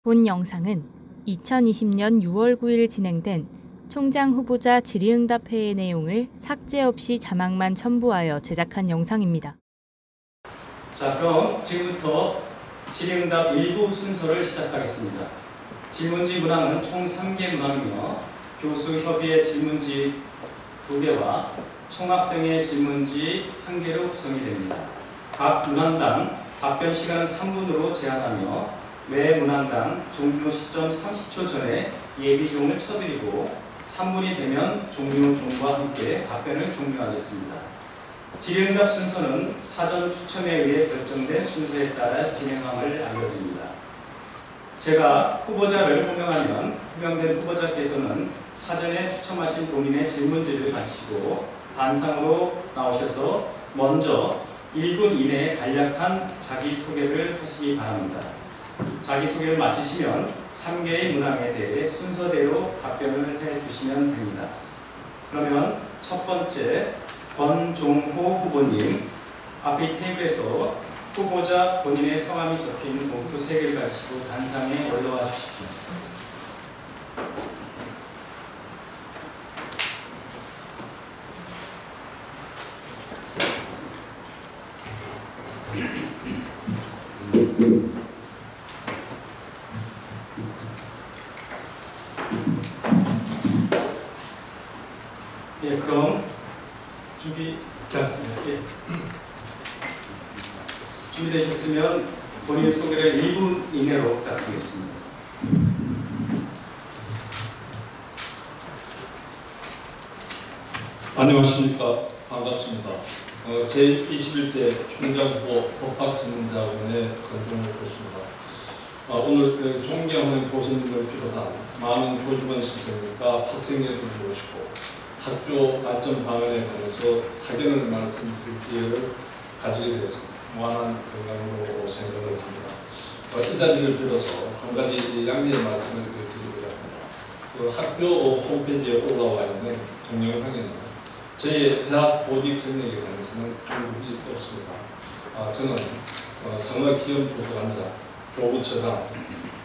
본 영상은 2020년 6월 9일 진행된 총장 후보자 질의응답회의 내용을 삭제 없이 자막만 첨부하여 제작한 영상입니다. 자, 그럼 지금부터 질의응답 1부 순서를 시작하겠습니다. 질문지 문항은 총 3개 문항이며 교수 협의의 질문지 2개와 총학생의 질문지 1개로 구성이 됩니다. 각 문항당 답변 시간은 3분으로 제한하며 매 문항당 종료 시점 30초 전에 예비종을 쳐드리고 3분이 되면 종료종과 함께 답변을 종료하겠습니다. 질의응답 순서는 사전 추첨에 의해 결정된 순서에 따라 진행함을 알려드립니다. 제가 후보자를 호명하면 호명된 후보자께서는 사전에 추첨하신 본인의 질문지를 가지시고 단상으로 나오셔서 먼저 1분 이내에 간략한 자기소개를 하시기 바랍니다. 자기소개를 마치시면 3개의 문항에 대해 순서대로 답변을 해주시면 됩니다. 그러면 첫 번째 권종호 후보님, 앞에 테이블에서 후보자 본인의 성함이 적힌 봉투 3개를 가지시고 단상에 올라와 주십시오. 예, 그럼 준비되셨으면 본인 소개를 1분 이내로 부탁드리겠습니다. 안녕하십니까. 반갑습니다. 제21대 총장 후보 법학전문대학원의 권종호 교수입니다. 오늘 존경하는 교수님을 비롯한 많은 교직원 선생님과 학생들을 모시고 학교 발전 방안에 관해서 사견을 말씀드릴 기회를 가지게 되었습니다. 무한한 영광으로 생각을 합니다. 이 자리를 빌어서 한 가지 양해의 말씀을 드리고자 합니다. 학교 홈페이지에 올라와 있는 동영상에는 저희 대학 보직 경력에 관해서는 언급이 없습니다. 저는 상업기업도서관자, 교부처장,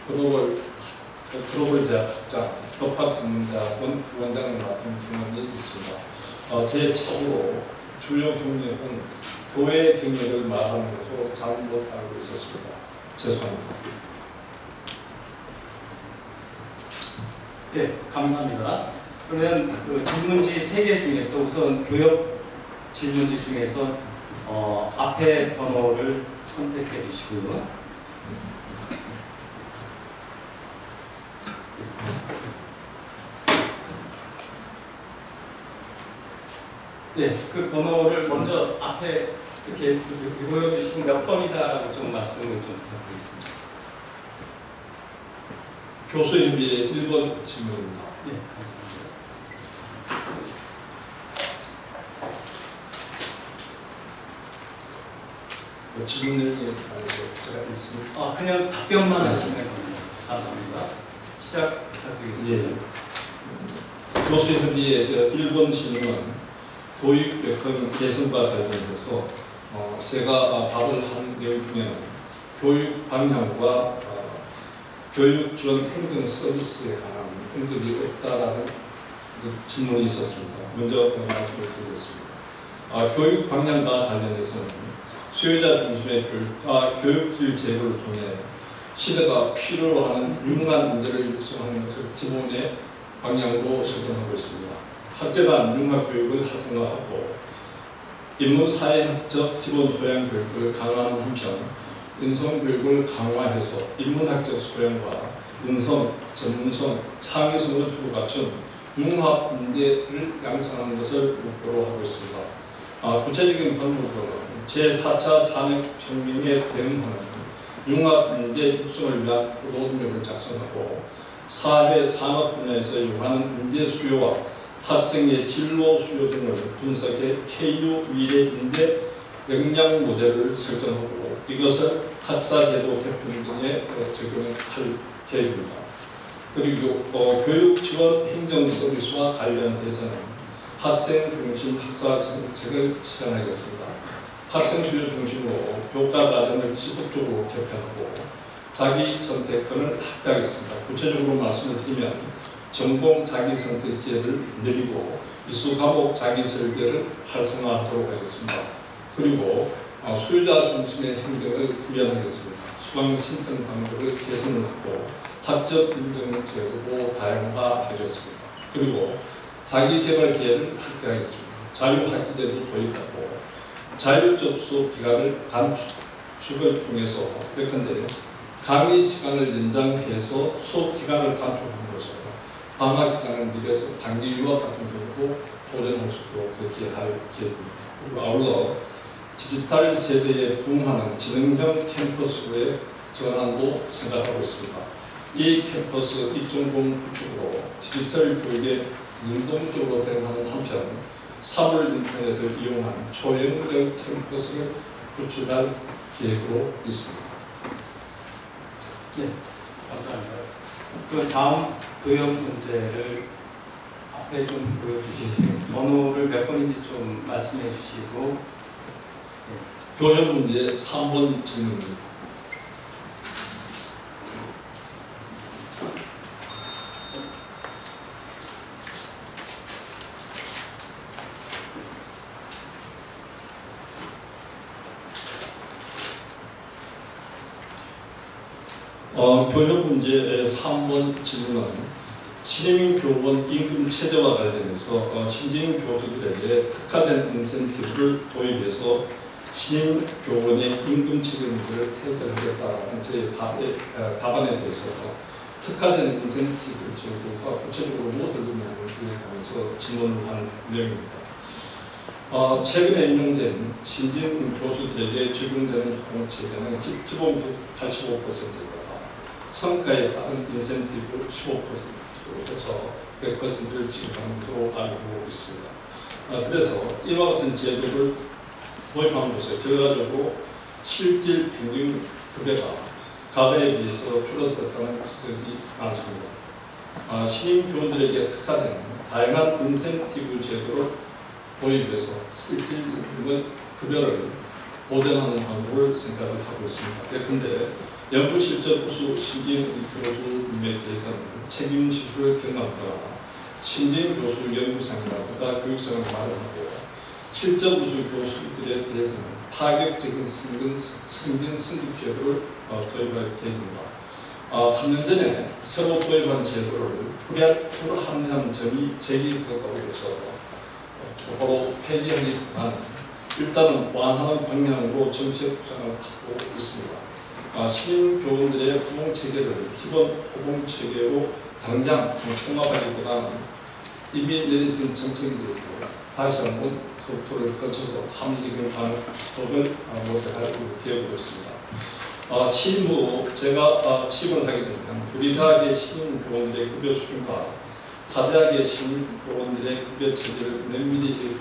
글로벌 대학 학장, 법학전문대학원 원장을 맡은 경험이 있습니다. 제 차후로 주요 경력은 교회 경력을 말하는 것으로 잘못 알고 있었습니다. 죄송합니다. 네, 감사합니다. 그러면 질문지 3개 중에서 우선 교역 질문지 중에서 앞에 번호를 선택해 주시고요. 네, 그 번호를 먼저 앞에 이렇게 보여주시고 몇 번이다라고 좀 말씀을 좀 부탁드리겠습니다. 교수협의의 1번 질문입니다. 네, 감사합니다. 질문 내용에 관해서 제가 있습니다. 그냥 답변만 하시면 됩니다. 감사합니다. 시작 부탁드리겠습니다. 예. 교수협의의 1번 질문은 교육 여건 개선과 관련해서 제가 답을 한 내용 중에는 교육 방향과 교육 지원 행정 서비스에 관한 언급이 없다라는 질문이 있었습니다. 먼저 말씀을 드리겠습니다. 교육 방향과 관련해서는 수요자 중심의 교육과 교육질 제고를 통해 시대가 필요로 하는 융합 인재를 육성하는 것을 기본의 방향으로 설정하고 있습니다. 학제반 융합교육을 활성화하고 인문사회학적 기본소양 교육을 강화하는 한편 인성교육을 강화해서 인문학적 소양과 인성, 전문성, 창의성을 두고 갖춘 융합인재를 양성하는 것을 목표로 하고 있습니다. 구체적인 방법으로는 제4차 산업혁명에 대응하는 융합인재 육성을 위한 로드맵을 작성하고 사회, 산업 분야에서 요구하는 인재 수요와 학생의 진로 수요 등을 분석해 KU 미래인재 역량 모델을 설정하고 이것을 학사제도 개편 등에 적용할 계획입니다. 그리고 교육 지원 행정 서비스와 관련해서는 학생 중심 학사 정책을 실현하겠습니다. 학생 수요 중심으로 교과 과정을 지속적으로 개편하고 자기 선택권을 확대하겠습니다. 구체적으로 말씀을 드리면 전공 자기 선택 기회를 늘리고 이수 과목 자기 설계를 활성화하도록 하겠습니다. 그리고 수요자 중심의 행정을 구현하겠습니다. 수강 신청 방법을 개선하고 학점 인증을 제도도 다양화하겠습니다. 그리고 자기 개발 기회를 확대하겠습니다. 자유학기제도 도입하고 자유 접수 기간을 단축을 통해서 예컨대 강의 시간을 연장해서 수업 기간을 단축하는 것으로 방학 기간을 늘려서 단기 유학 같은 경우도 도전할 수 있도록 그렇게 할 계획입니다. 그리고 아울러 디지털 세대에 부응하는 지능형 캠퍼스의 전환도 생각하고 있습니다. 이 캠퍼스 입점공 구축으로 디지털 교육에 능동적으로 대응하는 한편 사물 인터넷을 이용한 초연적 캠퍼스를 구축할 계획으로 있습니다. 네, 감사합니다. 그 다음 교역 문제를 앞에 좀 보여주시고 번호를 몇 번인지 좀 말씀해 주시고. 네. 교역 문제 3번 질문입니다. 교육 문제 3번 질문은 신임 교원 임금 최저와 관련해서 신임 교수들에게 특화된 인센티브를 도입해서 신임 교원의 임금 책임을 해결하겠다는 저희 답안에 대해서 특화된 인센티브 제도가 구체적으로 무엇을 의미하는지에 관해서 질문을 한 내용입니다. 최근에 인용된 신진 교수들에게 적용되는 학원 체계는 기본급 85%가 성과에 따른 인센티브 15%로 해서 100%를 지급하는 것으로 알고 있습니다. 그래서 이와 같은 제도를 도입함으로써 결과적으로 실질 평균 급여가 과거에 비해서 줄어들었다는 지적이 많습니다. 신임 교원들에게 특화된 다양한 인센티브 제도를 도입해서 실질 급여를 보전하는 방법을 생각을 하고 있습니다. 그런데 연구 실적 우수 신진 교수님에 대해서는 책임 지수를 경감하거나 신진 교수 연구상이라든가 교육상을 마련하고 실적 우수 교수들에 대해서는 파격적인 승진 승급 제도를 도입할 계획입니다. 3년 전에 새로 도입한 제도를 프로 합리한 점이 제기되었다고 해서 바로 폐기하기보다는 일단은 완화하는 방향으로 정책 구상을 하고 있습니다. 신임 교원들의 호봉 체계를 기본 호봉 체계로 당장 통합하기보다는 이미 내려진 정책이 되고 다시 한번 검토를 거쳐서 합리적인 방법을 모색할 계획으로 있습니다. 취임 후 제가 취임을 하게 되면 우리 대학의 신임 교원들의 급여 수준과 타대학의 신임 교원들의 급여 체계를 면밀히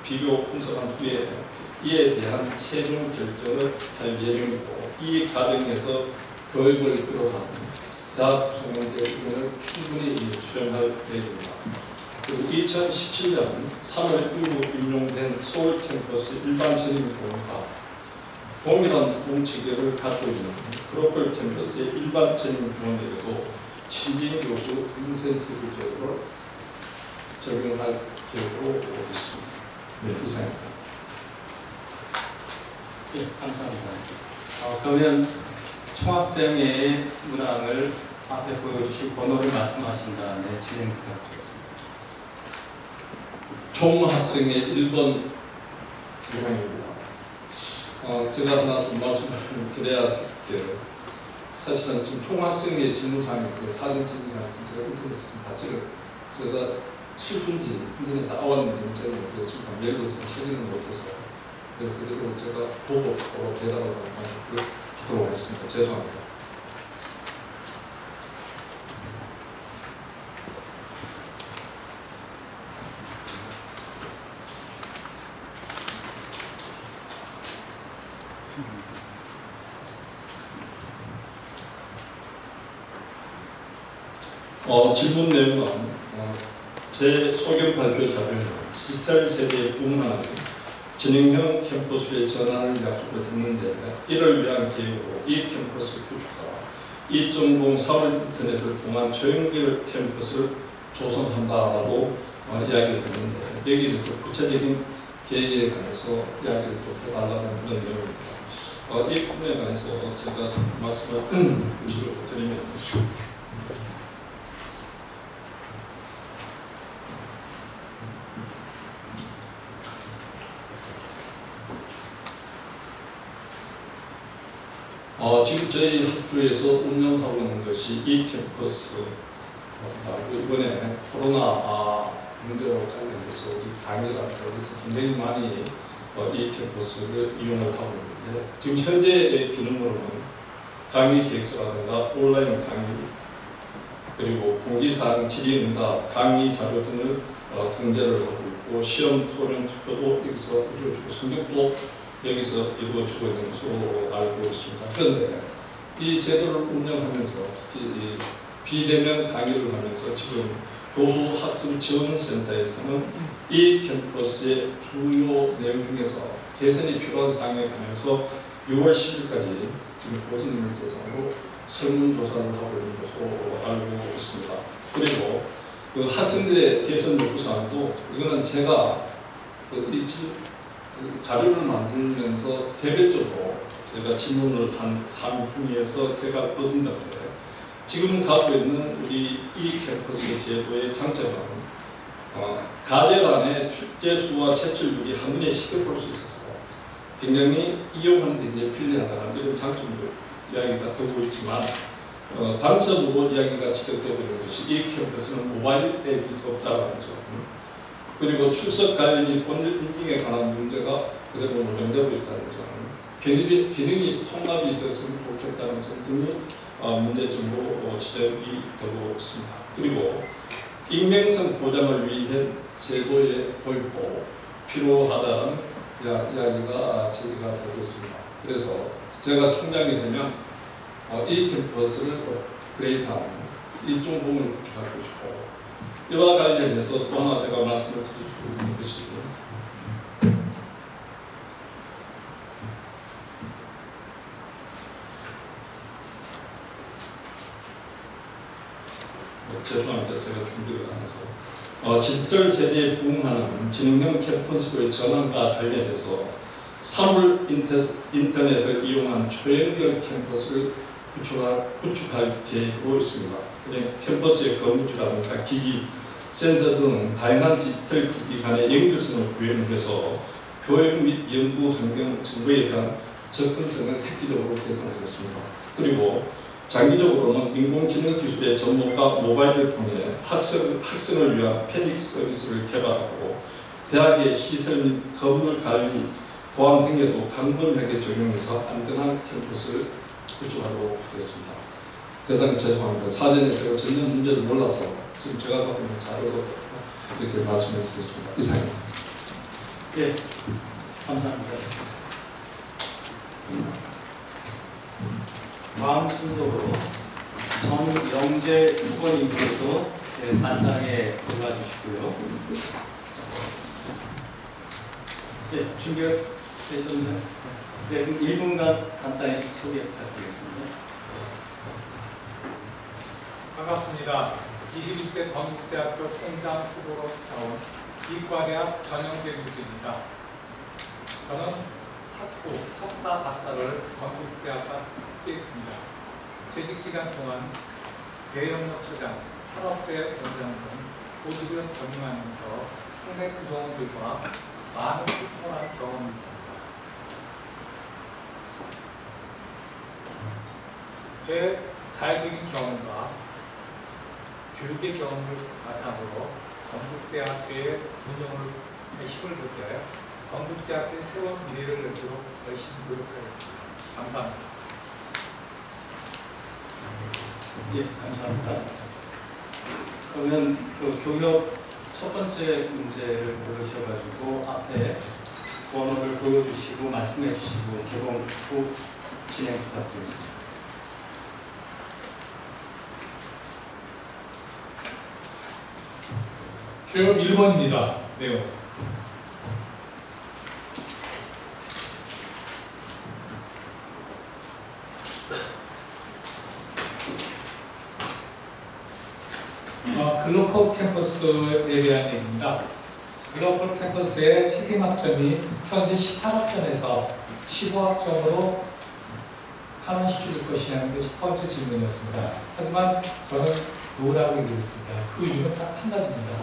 비교 분석한 후에 이에 대한 최종 결정을 할 예정이고 이 과정에서 교육을 비롯한 대학 구성원들의 의견을 충분히 수렴할 계획입니다. 그리고 2017년 3월 이후 임용된 서울 캠퍼스 일반 전임교원과 동일한 후봉체계를 갖고 있는 글로벌 캠퍼스의 일반 전임교원에게도 신진 교수 인센티브 제도를 적용할 계획으로 있습니다. 네, 이상입니다. 네, 감사합니다. 그러면 총학생회의 문항을 앞에 보여주실 번호를 말씀하신 다음에 진행 부탁드리겠습니다. 총학생회 1번 문항입니다. 제가 하나 좀 말씀을 드려야 될 게 사실은 지금 총학생회 질문사항이 사전 질문사항이 제가 인터넷에 좀 받지를 제가 실수인지 인터넷에 아왔는지 제가 지금 메일로 좀 확인을 못해서 그대로 제가 보고 대답을 하도록 하겠습니다. 죄송합니다. 질문 내용은 제 소견 발표 자료에 디지털 세대에 부응하는 진행형 캠퍼스의 전환을 약속을 했는데 이를 위한 계획으로 이 캠퍼스 구축과 2.0 사물 인터넷을 통한 초연결 캠퍼스를 조성한다라고 이야기를 했는데 여기는 좀 구체적인 계획에 관해서 이야기를 좀 해달라는 그런 내용입니다. 이 부분에 관해서 제가 말씀을 드리면 지금 저희 학교에서 운영하고 있는 것이 이 캠퍼스 이번에 코로나 문제와 관련해서 우리 강의가 여기서 굉장히 많이 이 캠퍼스를 이용을 하고 있는데 지금 현재의 기능으로는 강의 기획서라든가 온라인 강의 그리고 분기사항 질의응답 강의 자료 등을 등재를 하고 있고 시험 토론 투표도 여기서 이루어지고 성적도 여기서 이루어지고 있는 것으로 알고 있습니다. 그런데 이 제도를 운영하면서 이 비대면 강의를 하면서 지금 교수학습지원센터에서는 이 캠퍼스의 주요 내용 중에서 개선이 필요한 사항에 관해서 6월 10일까지 지금 교수님을 대상으로 설문조사를 하고 있는 것으로 알고 있습니다. 그리고 그 학생들의 개선 요구사항도 이거는 제가 자료를 만들면서 개별적으로 제가 질문을 한 사항 중에서 제가 얻은 건데 지금 갖고 있는 우리 이 캠퍼스 제도의 장점은 가대 간의 출제수와 채출률이 한눈에 쉽게 볼 수 있어서 굉장히 이용하는 데 이제 편리하다는 이런 장점도 이야기가 되고 있지만 단점으로 이야기가 지적되고 있는 것이 이 캠퍼스는 모바일 앱이 없다는 점 그리고 출석 관련 및 본질 인증에 관한 문제가 그대로 논의되고 있다는 점 기능이 통합이 됐으면 좋겠다는 점 등이 문제점으로 지적이 되고 있습니다. 그리고 익명성 보장을 위해 제도의 도입도 필요하다는 이야기가 제기가 되고 있습니다. 그래서 제가 총장이 되면 이 캠퍼스를 업그레이드하는 이쪽 부분을 구축할 것이고 이와 관련해서 또 하나 제가 말씀을 드릴 수 있는 것이 죄송합니다. 제가 준비를 안 해서 디지털 세대에 부응하는 지능형 캠퍼스의 전환과 관련해서 사물 인터넷을 이용한 초연결 캠퍼스를 구축할 계획으로 있습니다. 캠퍼스의 건물이라든가 기기, 센서 등 다양한 디지털 기기 간의 연결성을 구현해서 교육 및 연구 환경 정보에 대한 접근성을 획기적으로 개선하겠습니다. 그리고 장기적으로는 인공지능 기술의 접목과 모바일을 통해 학생을 위한 편익 서비스를 개발하고 대학의 시설 및 건물 관리, 보안 행위도 강건하게 적용해서 안전한 캠퍼스를 구축하도록 하겠습니다. 대단히 죄송합니다. 사전에 제가 전혀 문제를 몰라서 지금 제가 갖고 있는 자료로 이렇게 말씀을 드리겠습니다. 이상입니다. 예, 감사합니다. 다음 순서로 정영재 후보님께서 단상에 올라주시고요. 네, 준비되셨나요? 네, 1분간 간단히 소개 부탁드리겠습니다. 반갑습니다. 21대 건국대학교 총장 후보로 나온 이과대학 전영재 교수입니다. 저는 학부, 석사, 박사를 건국대학과 함께했습니다. 재직기간 동안 대영역처장, 산업대 원장 등 보직을 겸임하면서 국내 구성원들과 많은 소통한 경험이 있습니다. 제 사회적인 경험과 교육의 경험을 바탕으로 건국대학교의 운영을 힘을 볼 건국대학교의 새로운 미래를 내도록 열심히 노력하겠습니다. 감사합니다. 예, 감사합니다. 그러면 그 교육 첫 번째 문제를 고르셔가지고 앞에 번호를 보여주시고 말씀해주시고 개봉 후 진행 부탁드리겠습니다. 교육 1번입니다. 내용. 글로컬 캠퍼스에 대한 얘기입니다. 글로컬 캠퍼스의 책임학점이 현재 18학점에서 15학점으로 환원시킬 것이냐는 게 첫 번째 질문이었습니다. 하지만 저는 노라고 얘기했습니다. 그 이유는 딱 한 가지입니다.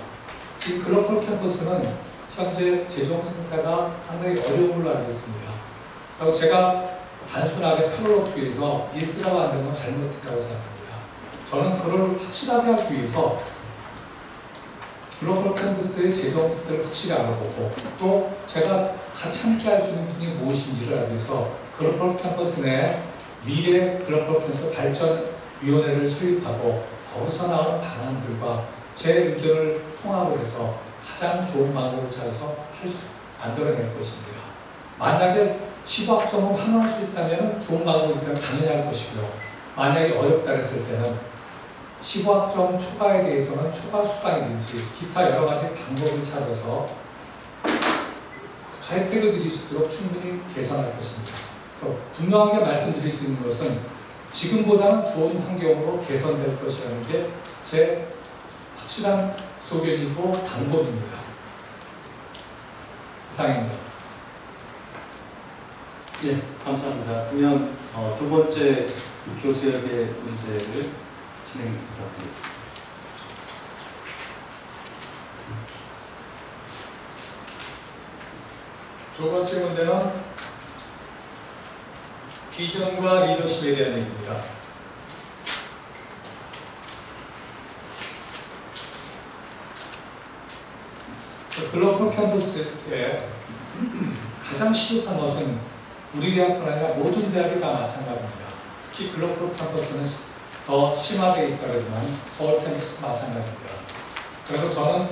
지금 글로컬 캠퍼스는 현재 재정 상태가 상당히 어려운 걸로 알고 있습니다. 그리고 제가 단순하게 표를 얻기 위해서 예스라고 안 되는 건 잘못했다고 생각합니다. 저는 그걸 확실하게 하기 위해서 글로벌 캠퍼스의 재정 상태를 확실히 알아보고 또 제가 같이 함께 할 수 있는 분이 무엇인지를 알기 위해서 글로벌 캠퍼스 내 미래 글로벌 캠퍼스 발전위원회를 설립하고 거기서 나오는 방안들과 제 의견을 통합을 해서 가장 좋은 방법을 찾아서 만들어낼 것입니다. 만약에 15학점을 환원할 수 있다면 좋은 방법이 있다면 당연히 할 것이고요. 만약에 어렵다 했을 때는 15학점 초과에 대해서는 초과 수당이든지 기타 여러 가지 방법을 찾아서 혜택을 드릴 수 있도록 충분히 개선할 것입니다. 그래서 분명하게 말씀드릴 수 있는 것은 지금보다는 좋은 환경으로 개선될 것이라는 게 제 확실한 소견이고 방법입니다. 이상입니다. 네, 감사합니다. 그러면 두 번째 교수역의 문제를 진행 부탁드리겠습니다. 두 번째 문제는 비전과 리더십에 대한 얘기입니다. 글로벌 캠퍼스에 가장 시급한 것은 우리 대학뿐 아니라 모든 대학이 다 마찬가지입니다. 특히 글로벌 캠퍼스는 더 심하게 있다지만 서울 캠퍼스 마찬가지입니다. 그래서 저는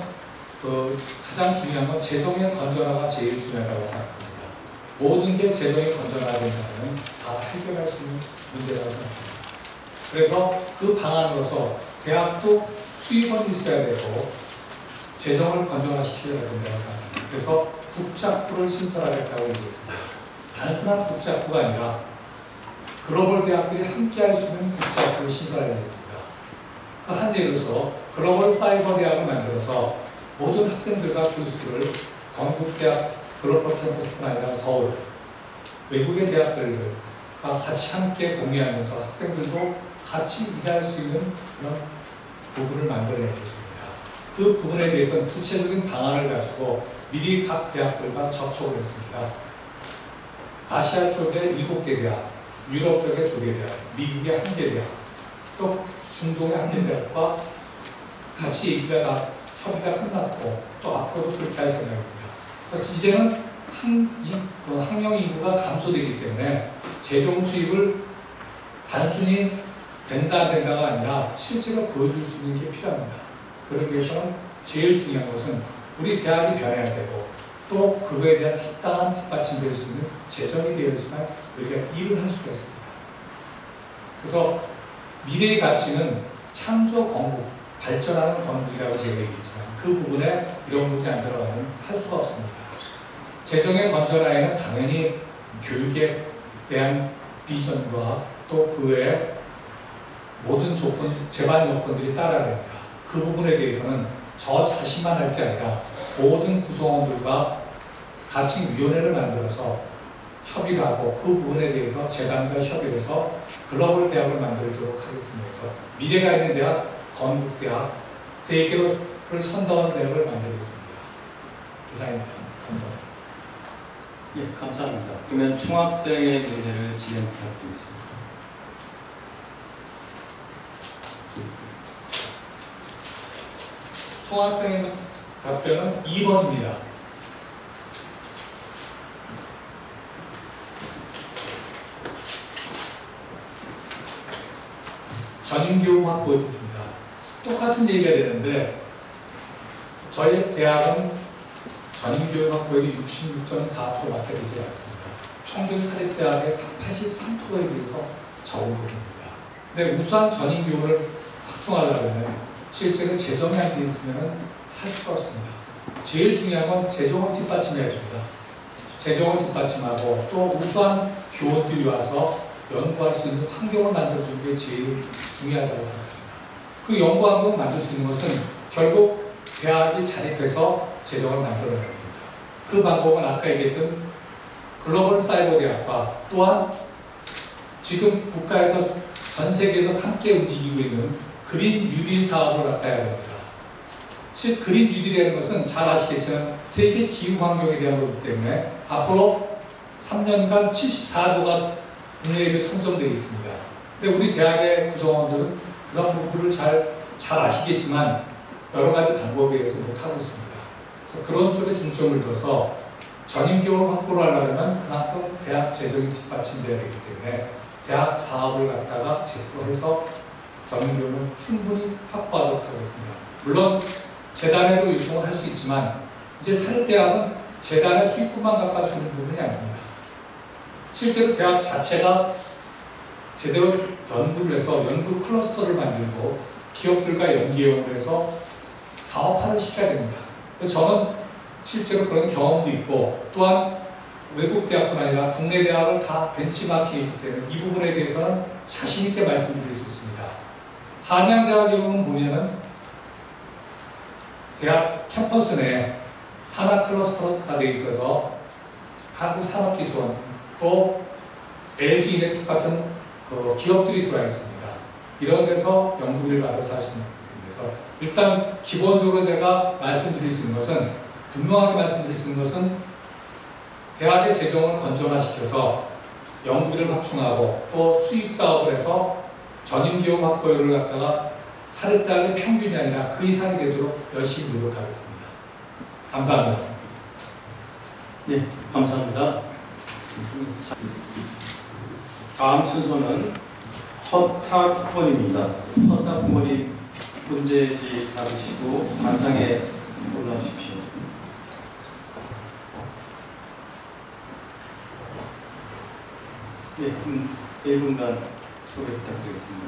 가장 중요한 건 재정의 건전화가 제일 중요하다고 생각합니다. 모든 게 재정이 건전화된다면 다 해결할 수 있는 문제라고 생각합니다. 그래서 그 방안으로서 대학도 수입원이 있어야 되고 재정을 건전화시켜야 된다고 생각합니다. 그래서 국작부를 신설하겠다고 얘기했습니다. 단순한 국작부가 아니라 글로벌 대학들이 함께 할 수 있는 국작부를 신설해야 됩니다. 그 한 예로서 글로벌 사이버 대학을 만들어서 모든 학생들과 교수들을 건국대학 글로벌 캠퍼스뿐 아니라 서울, 외국의 대학들과 같이 함께 공유하면서 학생들도 같이 일할 수 있는 그런 부분을 만들어내겠습니다. 그 부분에 대해서는 구체적인 방안을 가지고 미리 각 대학들과 접촉을 했습니다. 아시아 쪽에 7개 대학, 유럽 쪽에 2개 대학, 미국의 1개 대학, 또 중동의 1개 대학과 같이 얘기가 협의가 끝났고 또 앞으로도 그렇게 할 생각입니다. 그래서 이제는 학령 인구가 감소되기 때문에 재정 수입을 단순히 된다 안 된다가 아니라 실제로 보여줄 수 있는 게 필요합니다. 그러기 위해서는 제일 중요한 것은 우리 대학이 변해야 되고 또 그거에 대한 합당한 뒷받침될 수 있는 재정이 되어야지만 우리가 일을 할 수가 있습니다. 그래서 미래의 가치는 창조 건국, 발전하는 건국이라고 제가 얘기했지만 그 부분에 이런 부분이 안 들어가면 할 수가 없습니다. 재정의 건전화에는 당연히 교육에 대한 비전과 또 그 외에 모든 제반 요건들이 따라야 됩니다. 그 부분에 대해서는 저 자신만 할 게 아니라 모든 구성원들과 같이 위원회를 만들어서 협의를 하고 그 부분에 대해서 재단과 협의를 해서 글로벌 대학을 만들도록 하겠습니다. 그래서 미래가 있는 대학, 건국대학, 세계를 선도하는 대학을 만들겠습니다. 이상입니다. 감사합니다. 예, 감사합니다. 그러면 총학생의 문제를 진행 부탁드리겠습니다. 총학생의 답변은 2번입니다. 전인교육 확보입니다. 똑같은 얘기가 되는데 저희 대학은 전인교육 확보율이 66.4%밖에 되지 않습니다. 평균 사립대학의 83%에 비해서 적은 부분입니다. 근데 우수한 전인교육을 확충하려면 실제로 재정이 안 돼 있으면 할 수가 없습니다. 제일 중요한 건 재정을 뒷받침해야 됩니다. 재정을 뒷받침하고 또 우수한 교원들이 와서 연구할 수 있는 환경을 만들어주는 게 제일 중요하다고 생각합니다. 그 연구 환경을 만들 수 있는 것은 결국 대학이 자립해서 재정을 만들어내야 됩니다. 그 방법은 아까 얘기했던 글로벌 사이버 대학과 또한 지금 국가에서 전 세계에서 함께 움직이고 있는 그린 뉴딜 사업을 갖다 해야 됩니다. 즉 그린 뉴딜이라는 것은 잘 아시겠지만 세계 기후 환경에 대한 거기 때문에 앞으로 3년간 74조가 국내외로 선정되어 있습니다. 근데 우리 대학의 구성원들은 그런 부분을 잘 아시겠지만 여러 가지 방법에 의해서 못하고 있습니다. 그래서 그런 쪽에 중점을 둬서 전임교육 확보를 하려면 그만큼 대학 재정이 뒷받침돼야 되기 때문에 대학 사업을 갖다가 제도해서 전임교육을 충분히 확보하도록 하겠습니다. 물론 재단에도 요청을 할 수 있지만 이제 사립대학은 재단의 수익금만 갚아주는 부분이 아닙니다. 실제로 대학 자체가 제대로 연구를 해서 연구 클러스터를 만들고 기업들과 연계용을 해서 사업화를 시켜야 됩니다. 저는 실제로 그런 경험도 있고 또한 외국 대학뿐 아니라 국내 대학을 다 벤치마킹했기 때문에 이 부분에 대해서는 자신 있게 말씀드릴 수 있습니다. 한양대학의 경우는 보면은 대학 캠퍼스 내에 산학 클러스터가 되어 있어서 한국 산업기술원 또 LG 이넥 같은 그 기업들이 들어와 있습니다. 이런 데서 연구비를 받아서 할 수 있는 부분에서 일단 기본적으로 제가 말씀드릴 수 있는 것은 분명하게 말씀드릴 수 있는 것은 대학의 재정을 건전화시켜서 연구비를 확충하고 또 수입 사업을 해서 전임교육 확보율을 갖다가 사립대학의 평균이 아니라 그 이상이 되도록 열심히 노력하겠습니다. 감사합니다. 네, 감사합니다. 다음 순서는 허탁 후보입니다. 허탁 후보님 문제지 받으시고 관상에 올라오십시오. 네, 1분간 소개 부탁드리겠습니다.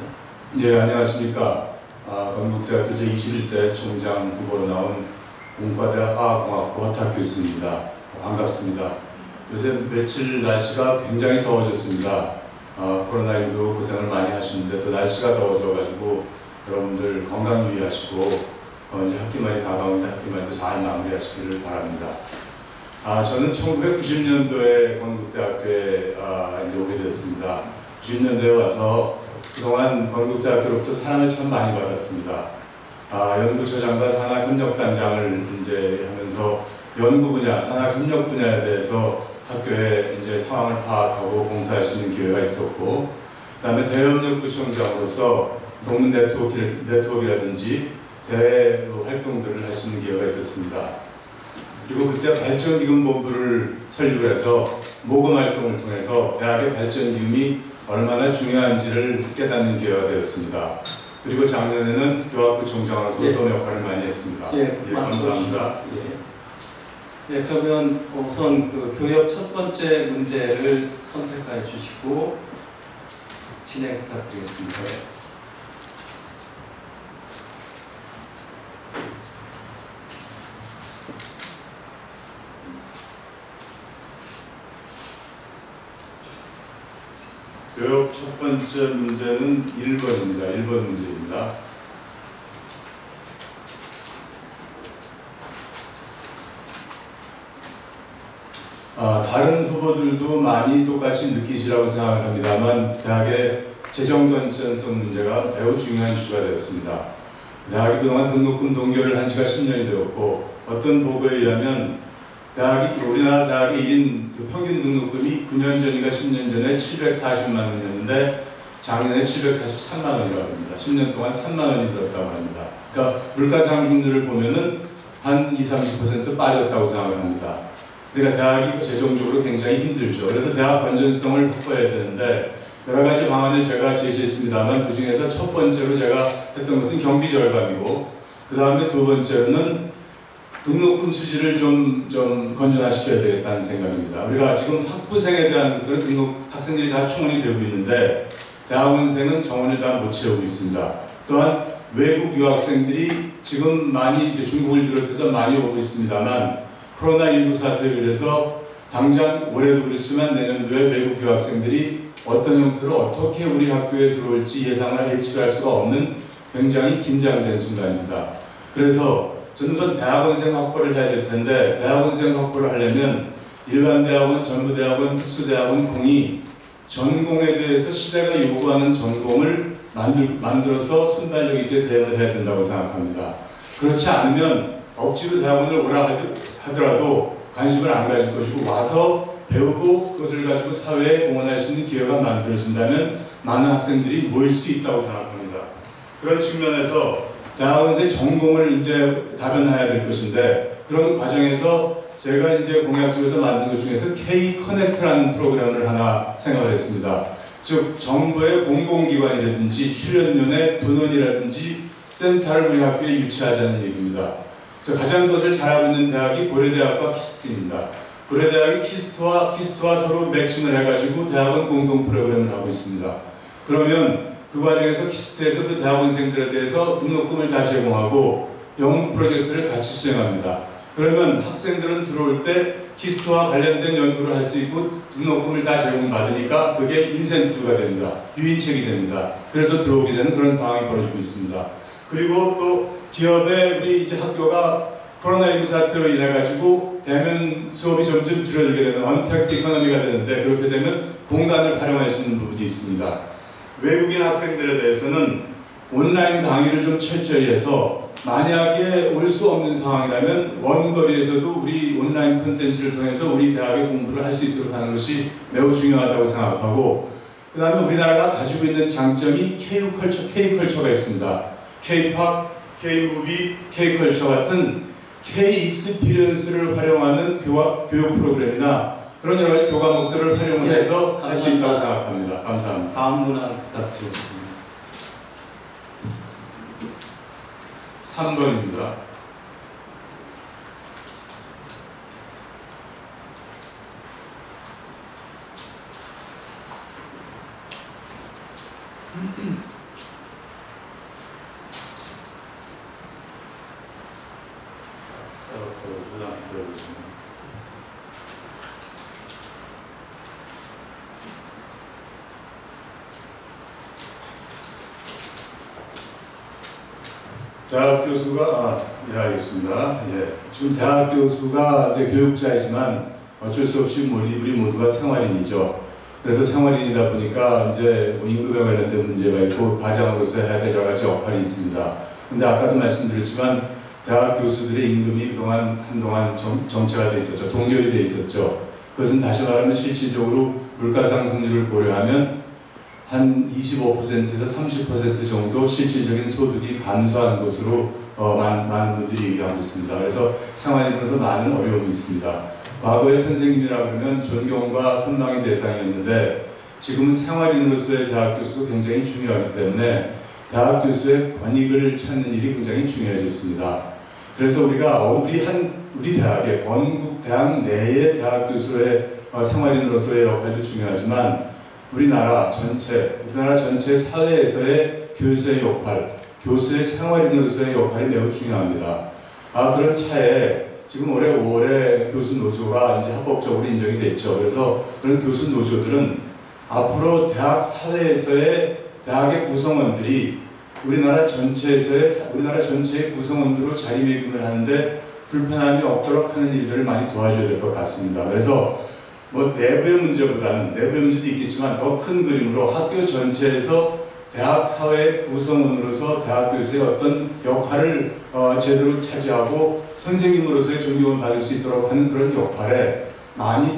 네, 안녕하십니까. 건국대학교 제21대 총장 후보로 나온 공과대학 화학공학부 허탁 교수입니다. 반갑습니다. 요새 며칠 날씨가 굉장히 더워졌습니다. 코로나19도 고생을 많이 하시는데 또 날씨가 더워져가지고 여러분들 건강 유의하시고 이제 학기말이 다가오는데 학기말도 잘 마무리하시기를 바랍니다. 저는 1990년도에 건국대학교에 이제 오게 되었습니다. 90년도에 와서 그동안 건국대학교로부터 사랑을 참 많이 받았습니다. 연구처장과 산학협력단장을 이제 하면서 연구 분야, 산학협력 분야에 대해서 학교에 이제 상황을 파악하고 봉사할 수 있는 기회가 있었고, 그다음에 대협력부총장으로서 동문 네트워크라든지 대외 활동들을 할 수 있는 기회가 있었습니다. 그리고 그때 발전기금본부를 설립을 해서 모금 활동을 통해서 대학의 발전기금이 얼마나 중요한지를 깨닫는 기회가 되었습니다. 그리고 작년에는 교학부 총장으로서 또 역할을 많이 했습니다. 감사합니다. 네, 그러면 우선 그 교역 첫 번째 문제를 선택해 주시고 진행 부탁드리겠습니다. 교역 첫 번째 문제는 1번입니다. 1번 문제입니다. 다른 후보들도 많이 똑같이 느끼시라고 생각합니다만 대학의 재정 건전성 문제가 매우 중요한 이슈가 되었습니다. 대학이 그동안 등록금 동결을 한 지가 10년이 되었고 어떤 보고에 의하면 우리나라 대학의 1인 평균 등록금이 9년 전인가 10년 전에 740만 원이었는데 작년에 743만 원이라고 합니다. 10년 동안 3만 원이 들었다고 합니다. 그러니까 물가상승률을 보면은 한 20-30% 빠졌다고 생각을 합니다. 그러니까 대학이 재정적으로 굉장히 힘들죠. 그래서 대학 건전성을 확보해야 되는데 여러 가지 방안을 제가 제시했습니다만 그 중에서 첫 번째로 제가 했던 것은 경비 절감이고 그 다음에 두 번째로는 등록금 수지를 좀 건전화시켜야 되겠다는 생각입니다. 우리가 지금 학부생에 대한 것들은 학생들이 다 충원이 되고 있는데 대학원생은 정원을 다 못 채우고 있습니다. 또한 외국 유학생들이 지금 많이 이제 중국을 비롯해서 많이 오고 있습니다만 코로나19 사태에 의해서 당장 올해도 그렇지만 내년도에 외국 유학생들이 어떤 형태로 어떻게 우리 학교에 들어올지 예상을 예측할 수가 없는 굉장히 긴장된 순간입니다. 그래서 저는 우선 대학원생 확보를 해야 될 텐데 대학원생 확보를 하려면 일반 대학원, 전부 대학원, 특수대학원 공이 전공에 대해서 시대가 요구하는 전공을 만들어서 순발력 있게 대응을 해야 된다고 생각합니다. 그렇지 않으면 억지로 대학원을 오라 하더라도 관심을 안 가질 것이고 와서 배우고 그것을 가지고 사회에 공헌할 수 있는 기회가 만들어진다면 많은 학생들이 모일 수 있다고 생각합니다. 그런 측면에서 대학원생 전공을 이제 다변화해야 될 것인데 그런 과정에서 제가 이제 공약집에서 만든 것 중에서 K-커넥트라는 프로그램을 하나 생각을 했습니다. 즉 정부의 공공기관이라든지 출연연의 분원이라든지 센터를 우리 학교에 유치하자는 얘기입니다. 가장 그것을 잘하고 있는 대학이 고려대학과 키스트입니다. 고려대학이 키스트와 서로 매칭을 해가지고 대학원 공동 프로그램을 하고 있습니다. 그러면 그 과정에서 키스트에서 그 대학원생들에 대해서 등록금을 다 제공하고 연구 프로젝트를 같이 수행합니다. 그러면 학생들은 들어올 때 키스트와 관련된 연구를 할 수 있고 등록금을 다 제공받으니까 그게 인센티브가 됩니다. 유인책이 됩니다. 그래서 들어오게 되는 그런 상황이 벌어지고 있습니다. 그리고 또 기업의 우리 이제 학교가 코로나19 사태로 인해 가지고 대면 수업이 점점 줄어들게 되면 언택트 이코노미가 되는데 그렇게 되면 공간을 활용할 수 있는 부분이 있습니다. 외국인 학생들에 대해서는 온라인 강의를 좀 철저히 해서 만약에 올 수 없는 상황이라면 원거리에서도 우리 온라인 콘텐츠를 통해서 우리 대학의 공부를 할 수 있도록 하는 것이 매우 중요하다고 생각하고 그 다음에 우리나라가 가지고 있는 장점이 K컬처가 있습니다. K-팝, K-무비, K-컬처 같은 K-익스피리언스를 활용하는 교육 프로그램이나 그런 여러 가지 교과목들을 활용해서 할 수 있다고 생각합니다. 감사합니다. 다음 문항 부탁드리겠습니다. 3번입니다. 대학 교수가 예, 알겠습니다. 예, 지금 대학 교수가 이제 교육자이지만 어쩔 수 없이 우리 모두가 생활인이죠. 그래서 생활인이다 보니까 이제 뭐 임금에 관련된 문제가 있고 가장으로서 해야 될 여러 가지 역할이 있습니다. 근데 아까도 말씀드렸지만 대학 교수들의 임금이 한동안 정체가 돼 있었죠. 동결이 돼 있었죠. 그것은 다시 말하면 실질적으로 물가 상승률을 고려하면 한 25%에서 30% 정도 실질적인 소득이 감소한 것으로 많은 분들이 얘기하고 있습니다. 그래서 생활인으로서 많은 어려움이 있습니다. 과거에 선생님이라 그러면 존경과 선망의 대상이었는데 지금은 생활인으로서의 대학 교수도 굉장히 중요하기 때문에 대학 교수의 권익을 찾는 일이 굉장히 중요해졌습니다. 그래서 우리가 우리 대학의 건국 대학 내의 대학 교수의 생활인으로서의 역할도 중요하지만 우리나라 전체 사회에서의 교수의 역할, 교수의 생활인으로서의 역할이 매우 중요합니다. 그런 차에 지금 올해 5월에 교수 노조가 이제 합법적으로 인정이 됐죠. 그래서 그런 교수 노조들은 앞으로 대학 사회에서의 대학의 구성원들이 우리나라 전체의 구성원들로 자리매김을 하는데 불편함이 없도록 하는 일들을 많이 도와줘야 될 것 같습니다. 그래서 내부의 문제도 있겠지만 더 큰 그림으로 학교 전체에서 대학 사회의 구성원으로서 대학 교수의 어떤 역할을 제대로 차지하고 선생님으로서의 존경을 받을 수 있도록 하는 그런 역할에 많이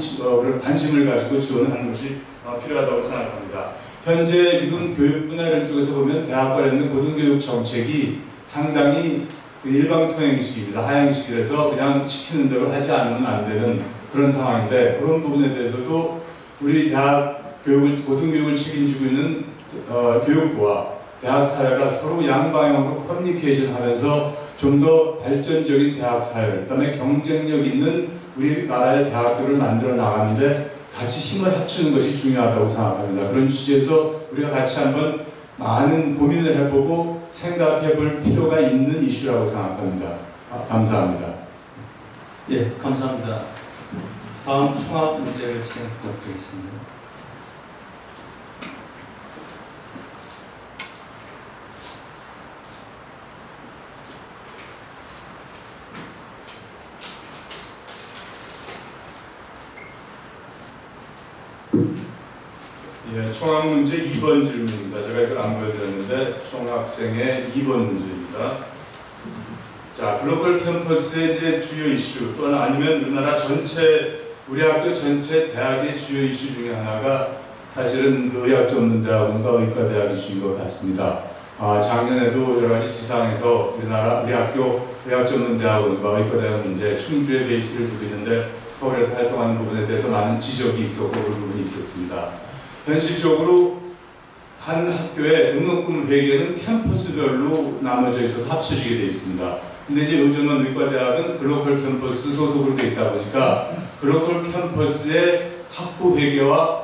관심을 가지고 지원하는 것이 필요하다고 생각합니다. 현재 지금 교육부나 이런 쪽에서 보면 대학 관련된 고등교육 정책이 상당히 일방통행식입니다. 하향식이라서 그냥 시키는 대로 하지 않으면 안 되는 그런 상황인데 그런 부분에 대해서도 우리 대학 고등교육을 책임지고 있는 교육부와 대학 사회가 서로 양방향으로 커뮤니케이션 하면서 좀 더 발전적인 대학 사회, 그다음에 경쟁력 있는 우리나라의 대학교를 만들어 나가는데 같이 힘을 합치는 것이 중요하다고 생각합니다. 그런 취지에서 우리가 같이 한번 많은 고민을 해보고 생각해 볼 필요가 있는 이슈라고 생각합니다. 감사합니다. 예, 감사합니다. 다음 총합 문제를 진행 부탁드리겠습니다. 예, 총학 문제 2번 질문입니다. 제가 이걸 안 보여드렸는데 총학생의 2번 문제입니다. 자, 글로벌 캠퍼스의 이제 주요 이슈 또는 아니면 우리나라 전체 우리 학교 전체 대학의 주요 이슈 중에 하나가 사실은 그 의학전문대학원과 의과대학 이슈인 것 같습니다. 작년에도 여러 가지 지상에서 우리 학교 의학전문대학원과 의과대학 문제 충주에 베이스를 두고 있는데 서울에서 활동하는 부분에 대해서 많은 지적이 있었고 그런 부분이 있었습니다. 현실적으로 한 학교의 등록금 회계는 캠퍼스별로 나눠져 있어서 합쳐지게 되어 있습니다. 근데 이제 의전원 의과대학은 글로벌 캠퍼스 소속으로 되어 있다 보니까 글로벌 캠퍼스의 학부 회계와